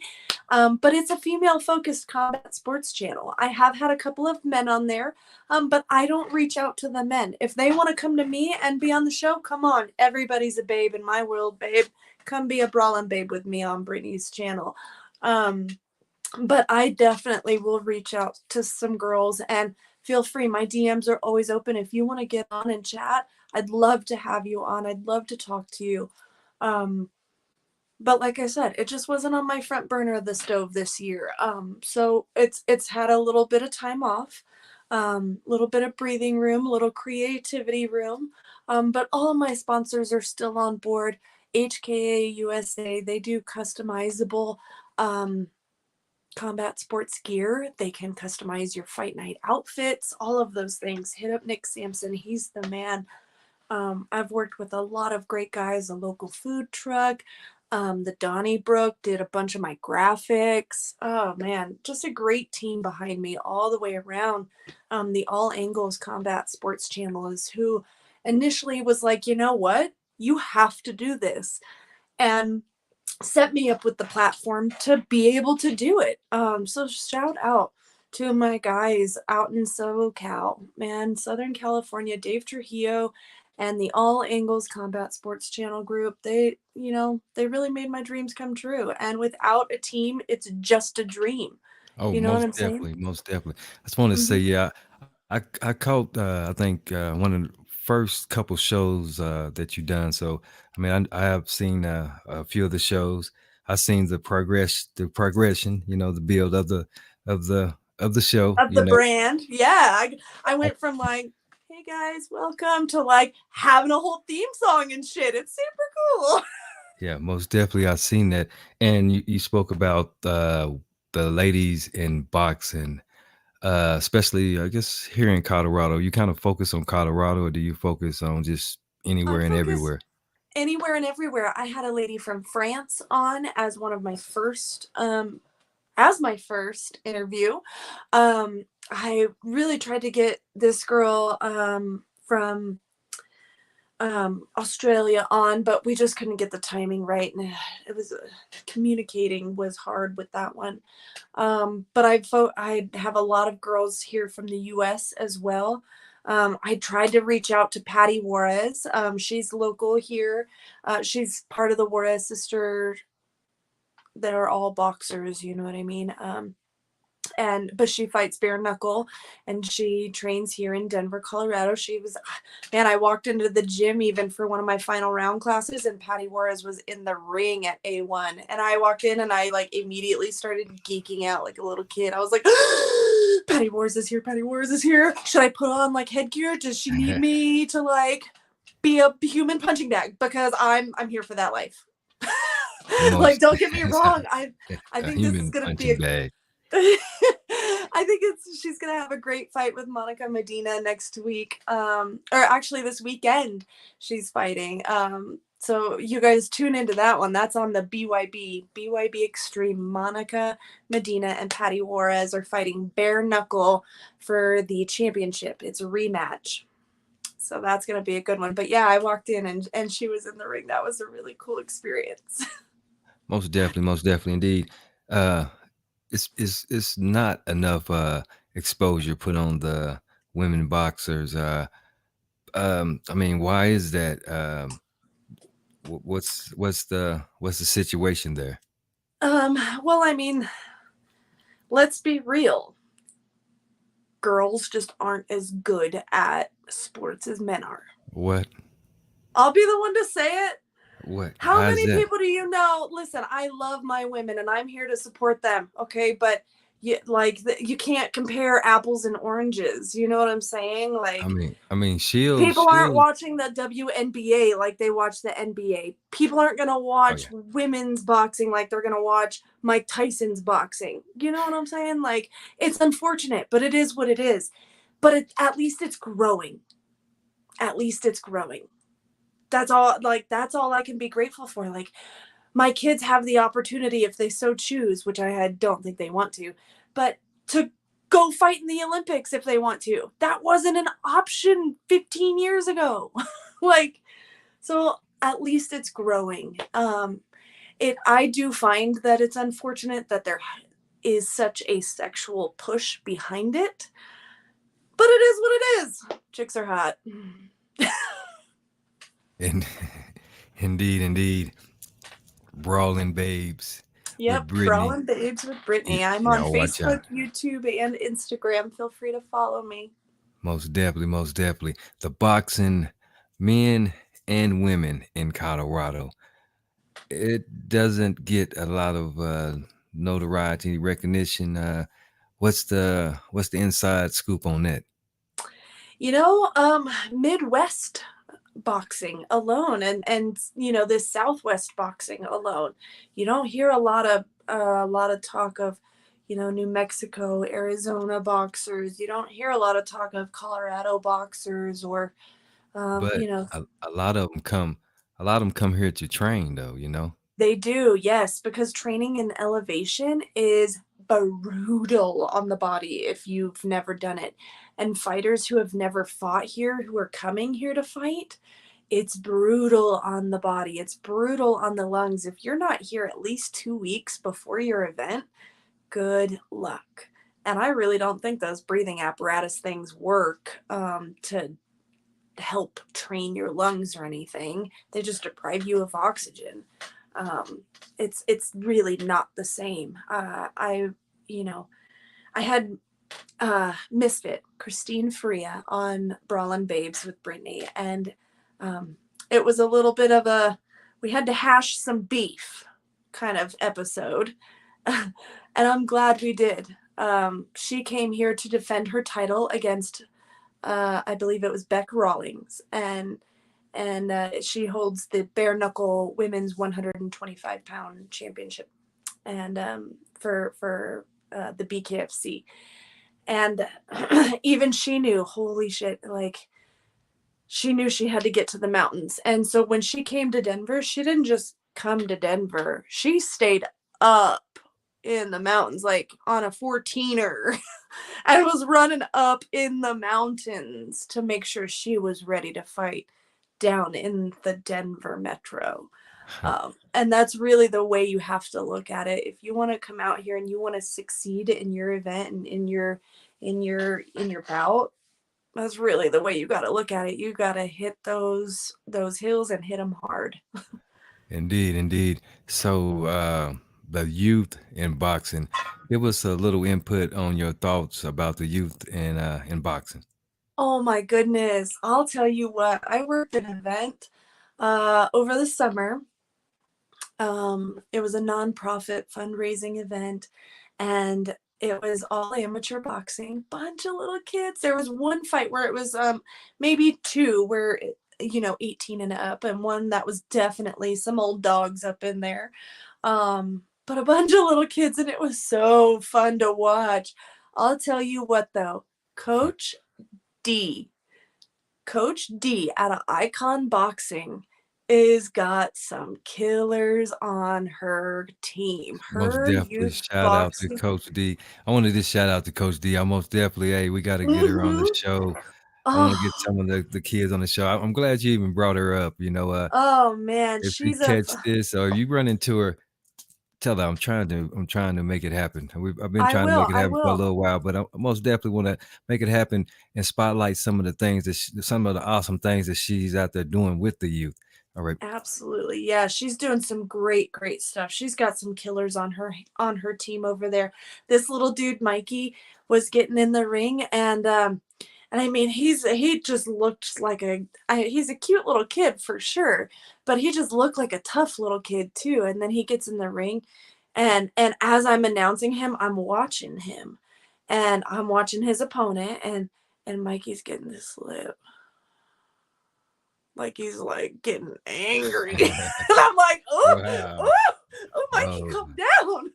But it's a female-focused combat sports channel. I have had a couple of men on there, but I don't reach out to the men. If they want to come to me and be on the show, come on. Everybody's a babe in my world, babe. Come be a Brawlin' Babe with me on Brittany's channel. But I definitely will reach out to some girls, and feel free. My DMs are always open. If you want to get on and chat, I'd love to have you on. I'd love to talk to you. But like I said, it just wasn't on my front burner of the stove this year. So it's had a little bit of time off, little bit of breathing room, a little creativity room. But all of my sponsors are still on board. HKA USA, they do customizable combat sports gear. They can customize your fight night outfits, all of those things. Hit up Nick Sampson. He's the man. I've worked with a lot of great guys, a local food truck. The Donnybrook did a bunch of my graphics. Oh man, just a great team behind me all the way around. The All Angles Combat Sports Channel is who initially was like, you know what? You have to do this. And set me up with the platform to be able to do it. So shout out to my guys out in SoCal, man, Southern California, Dave Trujillo and the All Angles Combat Sports Channel group. They really made my dreams come true. And without a team, it's just a dream. Oh, You know what I'm most definitely, saying? most definitely. I just want to say, Mhm. yeah, I caught I think one of the first couple shows that you done. So I mean, I have seen a few of the shows. I've seen the progression, the build of the of the show. Of the brand. Yeah. I went from like, hey guys, welcome, to like having a whole theme song and shit. It's super cool. Yeah, most definitely. I've seen that. And you spoke about the ladies in boxing, especially, I guess, here in Colorado. You kind of focus on Colorado, or do you focus on just anywhere and everywhere? Anywhere and everywhere. I had a lady from France on as one of my first as my first interview. I really tried to get this girl from Australia on, but we just couldn't get the timing right, and it was communicating was hard with that one. But I have a lot of girls here from the US as well. I tried to reach out to Patty Juarez. She's local here. She's part of the Juarez sister. They're all boxers, you know what I mean? But she fights bare knuckle, and she trains here in Denver, Colorado. Man, I walked into the gym even for one of my final round classes, and Patty Juarez was in the ring at A1, and I walked in and I like immediately started geeking out like a little kid. I was like, Patty Juarez is here. Patty Juarez is here. Should I put on like headgear? Does she need me to like be a human punching bag? Because I'm here for that life. Like, don't get me wrong. I think this is gonna be a I think she's gonna have a great fight with Monica Medina next week. Or actually this weekend she's fighting. So you guys tune into that one. That's on the BYB Extreme. Monica Medina and Patty Juarez are fighting bare knuckle for the championship. It's a rematch. So that's gonna be a good one. But yeah, I walked in and she was in the ring. That was a really cool experience. Most definitely indeed. It's not enough exposure put on the women boxers. I mean, why is that? What's the situation there? Well, I mean, let's be real. Girls just aren't as good at sports as men are. What? I'll be the one to say it. What? How many people do you know? Listen, I love my women and I'm here to support them. Okay. But you can't compare apples and oranges. You know what I'm saying? Like, I mean, people aren't watching the WNBA like they watch the NBA. People aren't going to watch women's boxing like they're going to watch Mike Tyson's boxing. You know what I'm saying? Like, it's unfortunate, but it is what it is. But at least it's growing. At least it's growing. That's all I can be grateful for. Like, my kids have the opportunity, if they so choose, which I don't think they want to, but to go fight in the Olympics if they want to. That wasn't an option 15 years ago. So at least it's growing. I do find that it's unfortunate that there is such a sexual push behind it, but it is what it is. Chicks are hot. Indeed. Brawling Babes. Yep, Brawling Babes with Brittany. I'm on Facebook, YouTube, and Instagram. Feel free to follow me. Most definitely. The boxing men and women in Colorado. It doesn't get a lot of notoriety, recognition. What's the inside scoop on that? Midwest boxing alone and this Southwest boxing alone, you don't hear a lot of talk of New Mexico, Arizona boxers. You don't hear a lot of talk of Colorado boxers or but a lot of them come here to train though. They do, yes, because training in elevation is brutal on the body if you've never done it. And fighters who have never fought here, who are coming here to fight, it's brutal on the body. It's brutal on the lungs. If you're not here at least 2 weeks before your event, good luck. And I really don't think those breathing apparatus things work to help train your lungs or anything. They just deprive you of oxygen. It's really not the same. I had Misfit, Christine Faria, on Brawlin' Babes with Brittany, and it was a little bit of we had to hash some beef kind of episode, and I'm glad we did. She came here to defend her title against, I believe it was Beck Rawlings, and she holds the bare knuckle women's 125-pound championship, and for the BKFC. And even she knew, holy shit, like she knew she had to get to the mountains. And so when she came to Denver, she didn't just come to Denver. She stayed up in the mountains, like on a 14er, and was running up in the mountains to make sure she was ready to fight down in the Denver metro. And that's really the way you have to look at it. If you want to come out here and you want to succeed in your event and in your bout, that's really the way you got to look at it. You got to hit those hills and hit them hard. Indeed, indeed. So the youth in boxing, give us a little input on your thoughts about the youth in boxing. Oh my goodness. I'll tell you what, I worked an event over the summer. It was a nonprofit fundraising event, and it was all amateur boxing, bunch of little kids. There was one fight where it was maybe two where 18 and up, and one that was definitely some old dogs up in there. But a bunch of little kids, and it was so fun to watch. I'll tell you what though, D, Coach D out of Icon Boxing is got some killers on her team. Most Her definitely youth shout out to boxing. Coach D. I wanted to shout out to Coach D. I most definitely, hey, we got to get her on the show. I want to get Oh, some of the kids on the show. I'm glad you even brought her up. oh man, If you she's a. catch this or you run into her, tell her I'm trying to make it happen. I've been I trying to will. make it I happen for a will. little while, but I most definitely want to make it happen and spotlight some of the things some of the awesome things that she's out there doing with the youth. All right. Absolutely. Yeah, she's doing some great stuff. She's got some killers on her team over there. This little dude Mikey was getting in the ring, and I mean he just looked like he's a cute little kid for sure, but he just looked like a tough little kid too. And then he gets in the ring, and as I'm announcing him, I'm watching him, and I'm watching his opponent, and Mikey's getting this lip. Like he's like getting angry. And I'm like, oh, Wow. oh, oh, Mikey, Oh, calm down.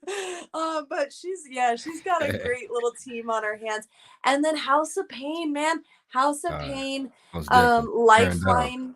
But she's got a great little team on her hands. And then House of Pain, man. House of uh, Pain, most definitely turned up. Lifeline.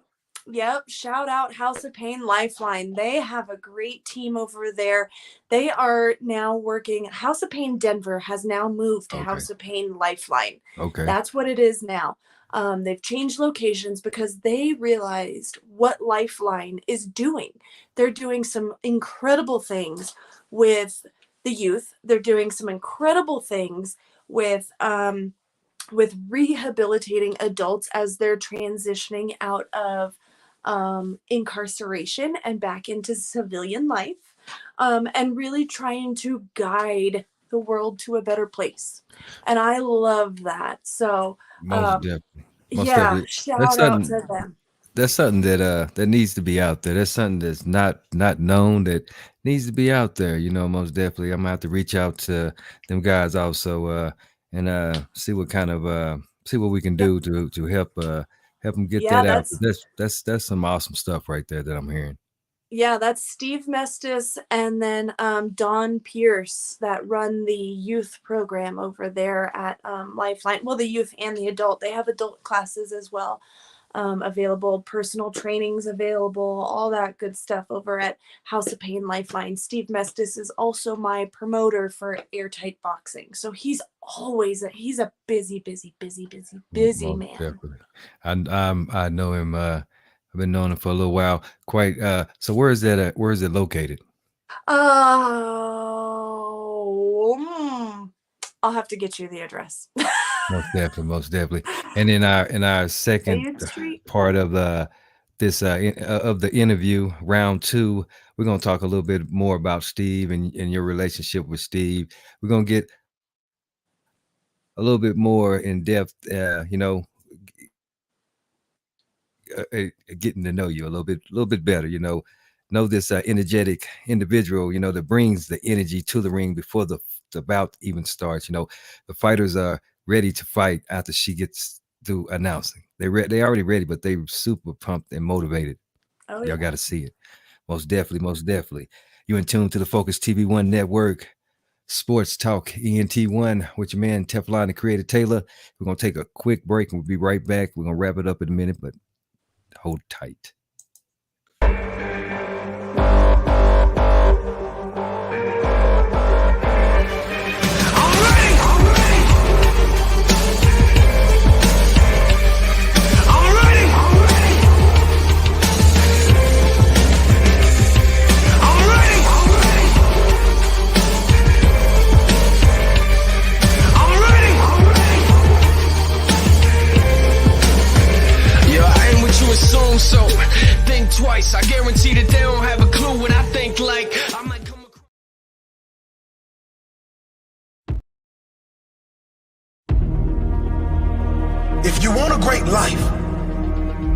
Yep, shout out House of Pain, Lifeline. They have a great team over there. They are now working. House of Pain Denver has now moved to Okay. House of Pain Lifeline. Okay. That's what it is now. They've changed locations because they realized what Lifeline is doing. They're doing some incredible things with the youth. They're doing some incredible things with rehabilitating adults as they're transitioning out of incarceration and back into civilian life, and really trying to guide the world to a better place. And I love that. So, Most um, definitely. Most yeah, definitely. That's shout out something to them. that's something that needs to be out there. That's something that's not known that needs to be out there. Most definitely. I'm gonna have to reach out to them guys also and see what kind of see what we can Yeah, do to help them get yeah, that out. That's some awesome stuff right there that I'm hearing. that's Steve Mestis and then Dawn Pierce that run the youth program over there at Lifeline. Well, the youth and the adult. They have adult classes as well. Available, personal trainings available, all that good stuff over at House of Pain Lifeline. Steve Mestis is also my promoter for Airtight Boxing. So he's a busy Most man. definitely. I know him. I've been knowing him for a little while. Quite. So where is that at? Where is it located? Oh, I'll have to get you the address. Most definitely, most definitely. And in our second 8th Street. part of this of the interview, round two, we're gonna talk a little bit more about Steve and your relationship with Steve. We're gonna get a little bit more in depth, getting to know you a little bit better. Know this energetic individual, that brings the energy to the ring before the the bout even starts. You know, the fighters are ready to fight after she gets through announcing. They already ready, but they super pumped and motivated. Oh Y'all yeah. got to see it. Most definitely, most definitely. You in tune to the Focus TV1 Network, Sports Talk ENT1 with your man Teflon and Creator Taylor. We're gonna take a quick break and we'll be right back. We're gonna wrap it up in a minute, but hold tight. Assume so. Think twice. I guarantee that they don't have a clue when I think like I might come across. If you want a great life,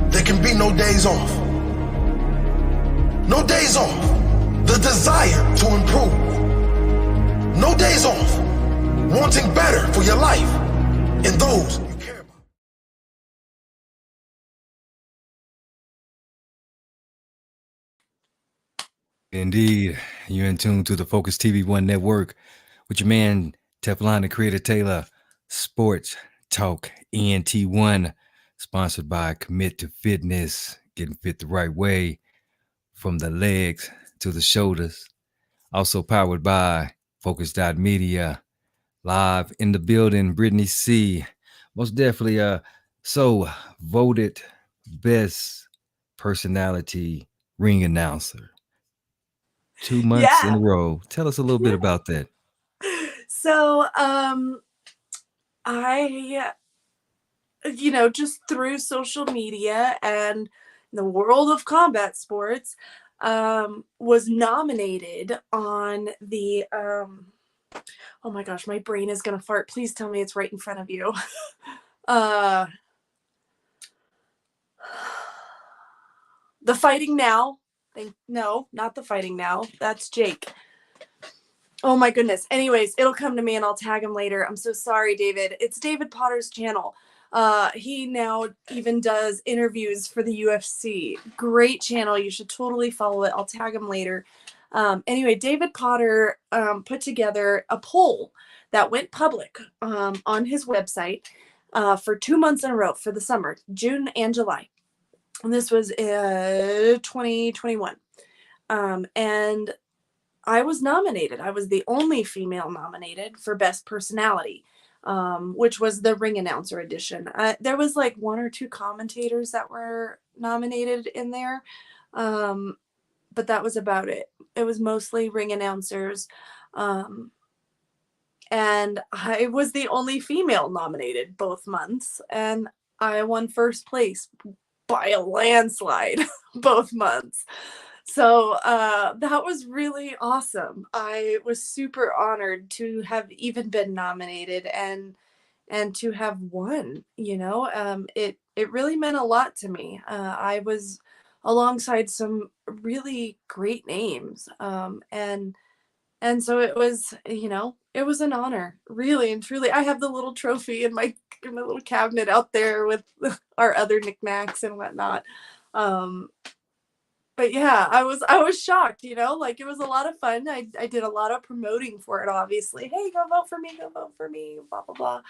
there can be no days off. No days off. The desire to improve. No days off. Wanting better for your life and those you care about. Indeed, you're in tune to the Focus TV1 Network with your man Teflon and Creator Taylor. Sports Talk ENT1, sponsored by Commit to Fitness, getting fit the right way from the legs to the shoulders. Also powered by Focus.media. Live in the building, Brittany C. Most definitely, so voted best personality ring announcer. 2 months in a row. Tell us a little bit about that. So, I, just through social media and the world of combat sports, was nominated on the, oh my gosh, my brain is gonna fart. Please tell me it's right in front of you. The Fighting Now. No, not The Fighting Now. That's Jake. Oh my goodness. Anyways, it'll come to me and I'll tag him later. I'm so sorry, David. It's David Potter's channel. He now even does interviews for the UFC. Great channel. You should totally follow it. I'll tag him later. Anyway, David Potter put together a poll that went public on his website for 2 months in a row for the summer, June and July. And this was 2021. And I was nominated. I was the only female nominated for Best Personality, which was the ring announcer edition. There was like 1 or 2 commentators that were nominated in there, but that was about it. It was mostly ring announcers, and I was the only female nominated both months, and I won first place by a landslide both months. So that was really awesome. I was super honored to have even been nominated and to have won. It really meant a lot to me. I was alongside some really great names, and so it was an honor, really and truly. I have the little trophy in my little cabinet out there with our other knickknacks and whatnot. But yeah, I was shocked, like it was a lot of fun. I did a lot of promoting for it, obviously. Hey, go vote for me, blah, blah, blah.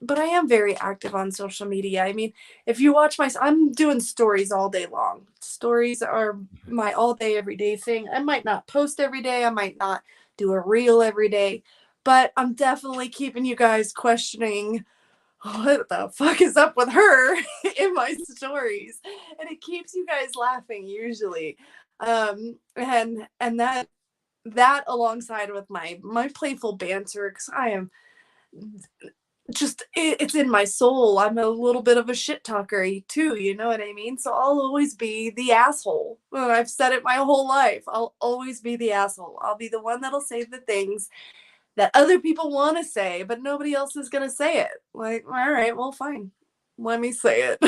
But I am very active on social media. I mean, if you watch I'm doing stories all day long. Stories are my all day, everyday thing. I might not post every day. I might not do a reel every day, but I'm definitely keeping you guys questioning what the fuck is up with her in my stories, and it keeps you guys laughing usually, and that alongside with my playful banter, because I am just it's in my soul. I'm a little bit of a shit talker too, you know what I mean? So I'll always be the asshole. Well, I've said it my whole life. I'll always be the asshole. I'll be the one that'll say the things that other people want to say, but nobody else is going to say it. Like, all right, well, fine. Let me say it.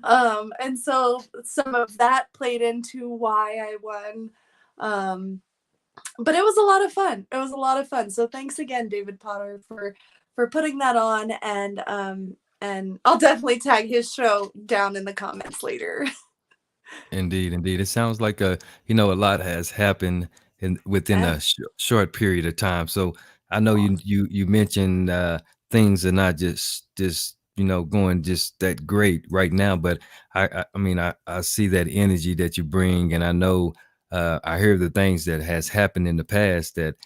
And so some of that played into why I won. but it was a lot of fun. It was a lot of fun. So thanks again, David Potter, for putting that on, and I'll definitely tag his show down in the comments later. Indeed, indeed. It sounds like a lot has happened within Yeah, a short period of time. So I know you awesome. you mentioned things are not just going just that great right now, but I mean I see that energy that you bring, and I know I hear the things that has happened in the past that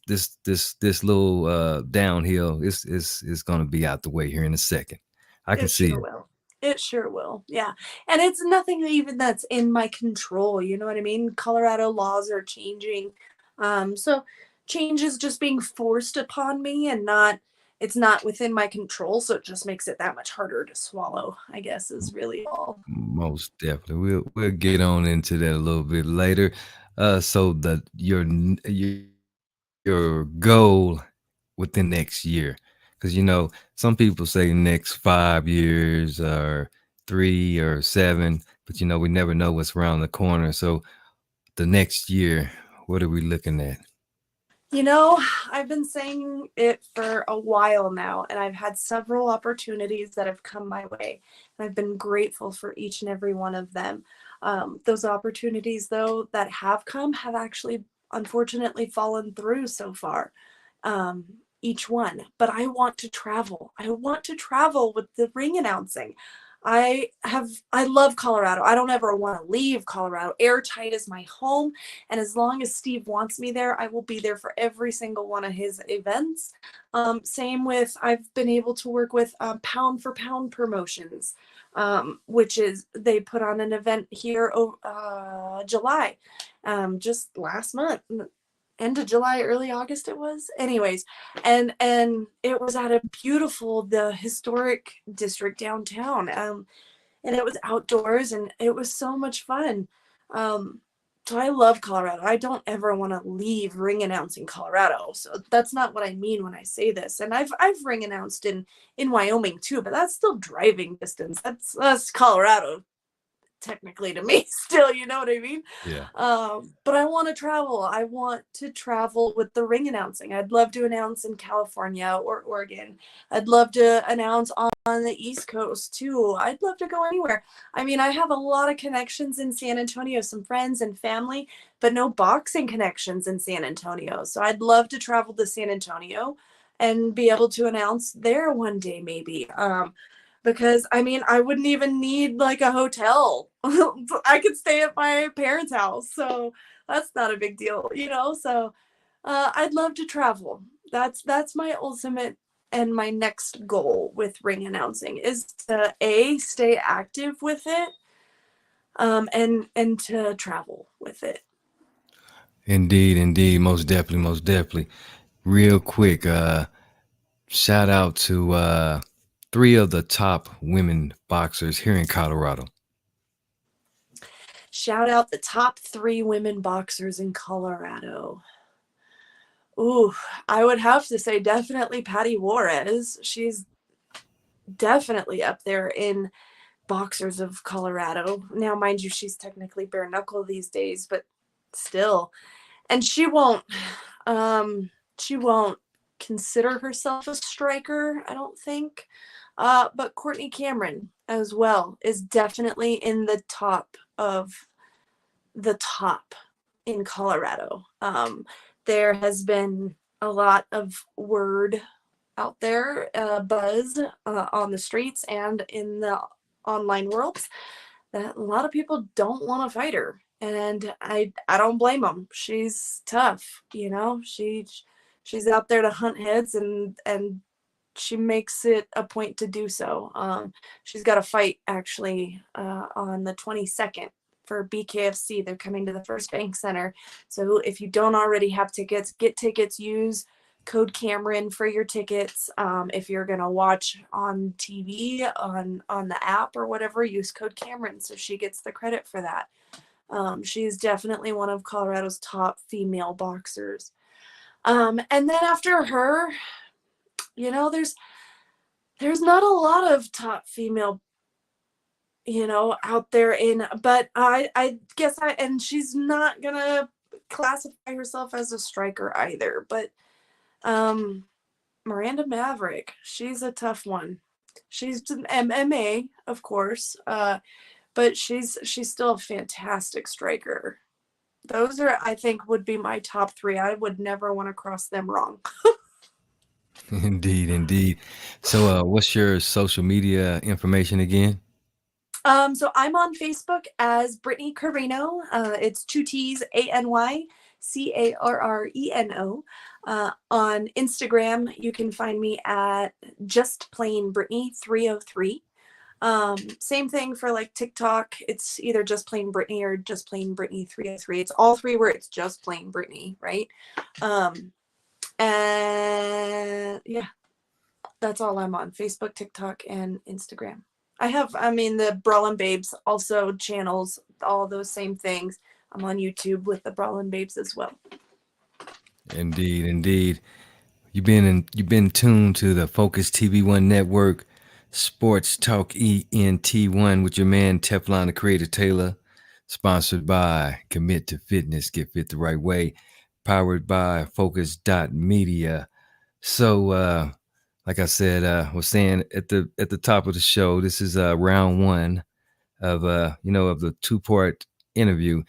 this little downhill is going to be out the way here in a second. I can It see sure it. will. It sure will. Yeah. And it's nothing even that's in my control. You know what I mean? Colorado laws are changing. So change is just being forced upon me and it's not within my control. So it just makes it that much harder to swallow, I guess, is really all. Most definitely. We'll get on into that a little bit later. So your goal within next year, because some people say next 5 years or 3 or 7, but we never know what's around the corner. So the next year, what are we looking at? You know, I've been saying it for a while now, and I've had several opportunities that have come my way, and I've been grateful for each and every one of them. Those opportunities, though, that have come have actually unfortunately fallen through so far, um, each one. But I want to travel. I want to travel with the ring announcing. I love Colorado. I don't ever want to leave Colorado. Airtight is my home. And as long as Steve wants me there, I will be there for every single one of his events. Same with, I've been able to work with Pound for Pound Promotions, which is they put on an event here July, just last month, end of July, early August it was. Anyways, and it was at a beautiful, the historic district downtown. And it was outdoors and it was so much fun. So I love Colorado. I don't ever want to leave ring announcing Colorado. So that's not what I mean when I say this. And I've ring announced in Wyoming too, but that's still driving distance. That's Colorado technically to me still, you know what I mean? Yeah. But I want to travel. I want to travel with the ring announcing. I'd love to announce in California or Oregon. I'd love to announce on the East Coast too. I'd love to go anywhere. I mean, I have a lot of connections in San Antonio, some friends and family, but no boxing connections in San Antonio. So I'd love to travel to San Antonio and be able to announce there one day maybe. Because I mean, I wouldn't even need like a hotel. I could stay at my parents' house. So that's not a big deal, you know? So I'd love to travel. That's my ultimate and my next goal with ring announcing is to stay active with it, and to travel with it. Indeed, indeed, most definitely, most definitely. Real quick, shout out to 3 of the top women boxers here in Colorado. Shout out the top 3 women boxers in Colorado. Ooh, I would have to say definitely Patty Juarez. She's definitely up there in boxers of Colorado. Now, mind you, she's technically bare knuckle these days, but still. And she won't consider herself a striker, I don't think. But Courtney Cameron as well is definitely in the top of the top in Colorado. There has been a lot of word out there, buzz on the streets and in the online worlds that a lot of people don't want to fight her, and I don't blame them. She's tough, you know. She's out there to hunt heads, and she makes it a point to do so. She's got a fight actually on the 22nd for BKFC. They're coming to the First Bank Center. So if you don't already have tickets, get tickets. Use code Cameron for your tickets. If you're gonna watch on TV on the app or whatever, use code Cameron so she gets the credit for that. She's definitely one of Colorado's top female boxers. And then after her, you know, there's not a lot of top female, you know, out there but I guess and she's not gonna classify herself as a striker either, but Miranda Maverick, she's a tough one. She's an MMA, of course, but she's still a fantastic striker. Those are, I think, would be my top three. I would never want to cross them wrong. Indeed, indeed. So, what's your social media information again? So I'm on Facebook as Brittany Carreno. It's two T's, ANYCARRENO. On Instagram, you can find me at just plain Brittany 303. Same thing for like TikTok. It's either just plain Brittany or just plain Brittany 303. It's all three where it's just plain Brittany, right? And yeah, that's all I'm on: Facebook, TikTok, and Instagram. The Brawlin' Babes also channels, all those same things. I'm on YouTube with the Brawlin' Babes as well. Indeed, indeed. You've been tuned to the Focus TV1 Network, Sports Talk ENT1 with your man Teflon the Creator Taylor, sponsored by Commit to Fitness, Get Fit the Right Way, powered by Focus.media. So, like I said, was saying at the top of the show, this is round one of of the 2-part interview.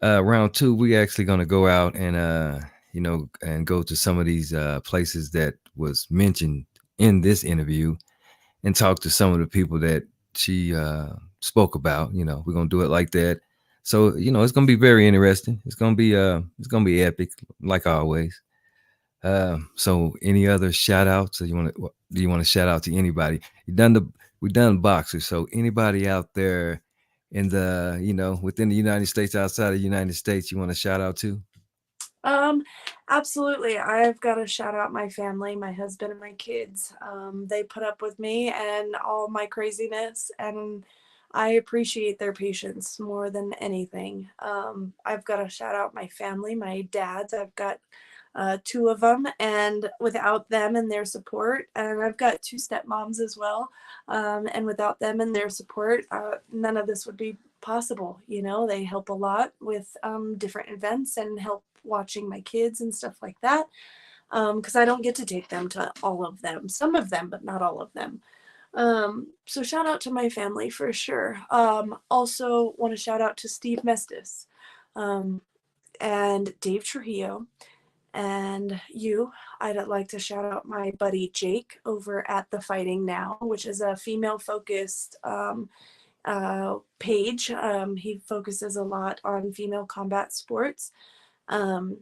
Round two, we actually going to go out and and go to some of these places that was mentioned in this interview and talk to some of the people that she spoke about. We're going to do it like that. So, it's going to be very interesting. It's going to be epic, like always. So any other shout outs? Do you want to shout out to anybody? We've done boxers. So anybody out there in the, within the United States, outside of the United States, you want to shout out to? Absolutely. I've got to shout out my family, my husband and my kids. They put up with me and all my craziness, and I appreciate their patience more than anything. I've got to shout out my family, my dads. I've got two of them, and without them and their support, and I've got two stepmoms as well, and without them and their support, none of this would be possible. They help a lot with different events and help watching my kids and stuff like that, because I don't get to take them to all of them, some of them, but not all of them. So shout out to my family for sure. Also want to shout out to Steve Mestis, and Dave Trujillo. And I'd like to shout out my buddy Jake over at The Fighting Now, which is a female-focused page. He focuses a lot on female combat sports. You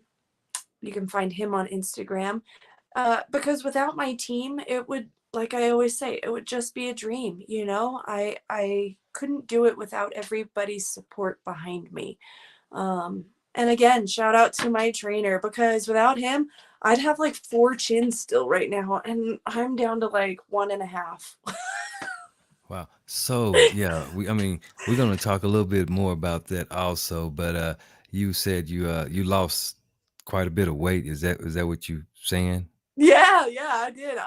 can find him on Instagram. Because without my team, it would, like I always say, it would just be a dream. I couldn't do it without everybody's support behind me. And again, shout out to my trainer, because without him, I'd have like 4 chins still right now, and I'm down to like 1.5. Wow. So yeah, we're going to talk a little bit more about that also. But you said you lost quite a bit of weight. Is that what you saying? Yeah, I did.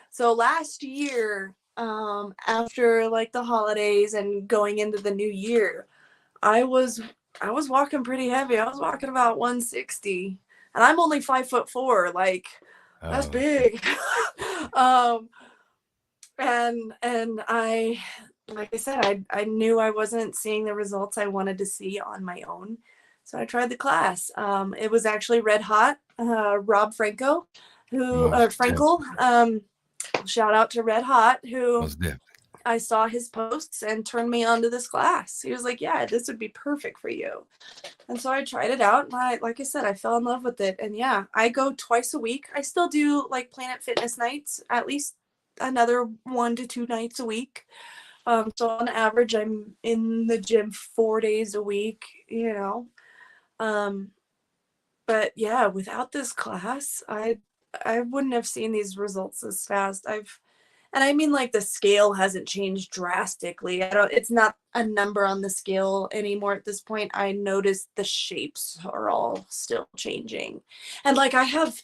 So last year, after like the holidays and going into the new year, I was walking pretty heavy. I was walking about 160, and I'm only 5'4". Like, that's big. And I, like I said, I knew I wasn't seeing the results I wanted to see on my own. So I tried the class. It was actually Red Hot, Rob Franco, Frankel. Shout out to Red Hot, who I saw his posts and turned me on to this class. He was like, yeah, this would be perfect for you. And so I tried it out, and like I said, I fell in love with it. And yeah, I go twice a week. I still do like Planet Fitness nights, at least another 1 to 2 nights a week. So on average, I'm in the gym 4 days a week, But yeah, without this class, I wouldn't have seen these results as fast. Like the scale hasn't changed drastically. It's not a number on the scale anymore at this point. I noticed the shapes are all still changing. And like I have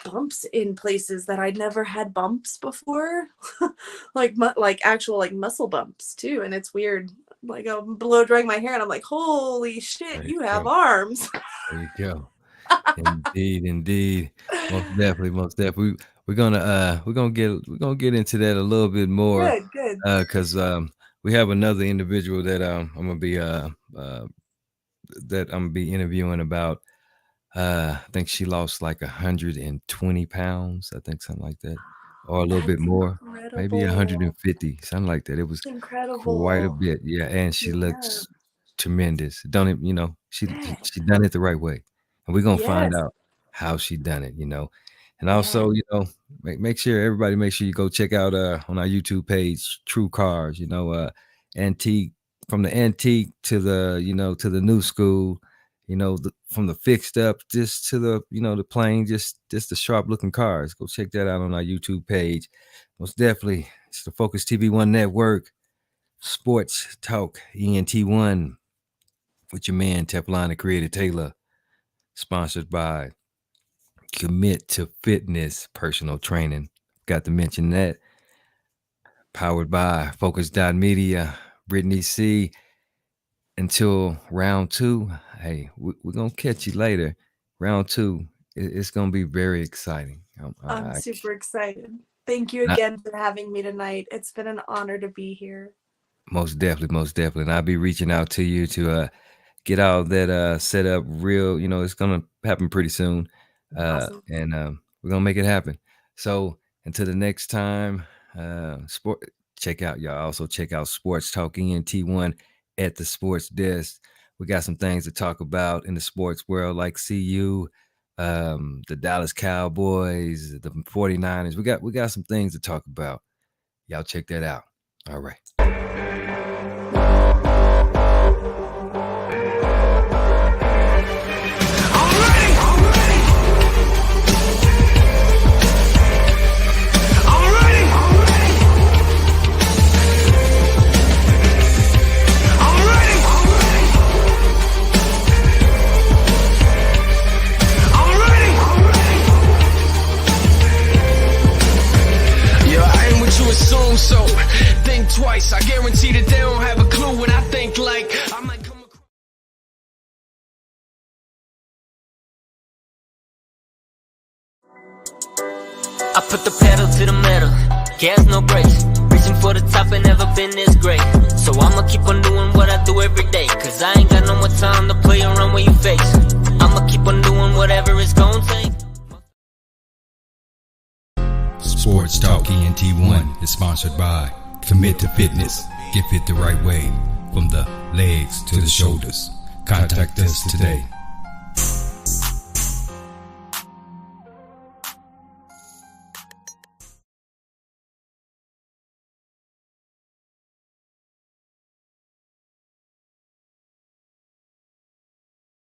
bumps in places that I'd never had bumps before. like actual like muscle bumps too. And it's weird. like blow drying my hair, and I'm like, holy shit, you have arms. There you go. Indeed. Most definitely. We're gonna get into that a little bit more. Good. Because we have another individual that I'm gonna be interviewing about. I think she lost like 120 pounds. I think something like that, or a little bit more, maybe 150, something like that. It was quite a bit. Yeah, and she looks tremendous. Done it, she done it the right way, and we're gonna find out how she done it. And also, make sure you go check out on our YouTube page, True Cars. Antique, from the antique to the to the new school. From the fixed up just to the the plain, just the sharp looking cars. Go check that out on our YouTube page. Most definitely, it's the Focuz TV1 Network, Sports Talk ENT1 with your man Teflon, the Creator Taylor, sponsored by Commit to Fitness Personal Training. Got to mention that. Powered by Focuz.media, Brittany C. Until round 2, hey, we're going to catch you later. Round 2, it's going to be very exciting. I'm super excited. Thank you again for having me tonight. It's been an honor to be here. Most definitely. And I'll be reaching out to you to get all that set up real. It's going to happen pretty soon. Awesome. And we're going to make it happen. So until the next time, check out Sports Talk ENT1 at the sports desk. We got some things to talk about in the sports world, like CU, the Dallas Cowboys, the 49ers. We got some things to talk about. Y'all check that out. All right. Assume so. Think twice. I guarantee that they don't have a clue when I think like I might come across. I put the pedal to the metal, gas no brakes. Reaching for the top and never been this great. So I'ma keep on doing what I do every day, cause I ain't got no more time to play around with your face. I'ma keep on doing whatever it's gonna take. Sports Talk ENT1 is sponsored by Commit to Fitness. Get fit the right way, from the legs to the shoulders. Contact us today.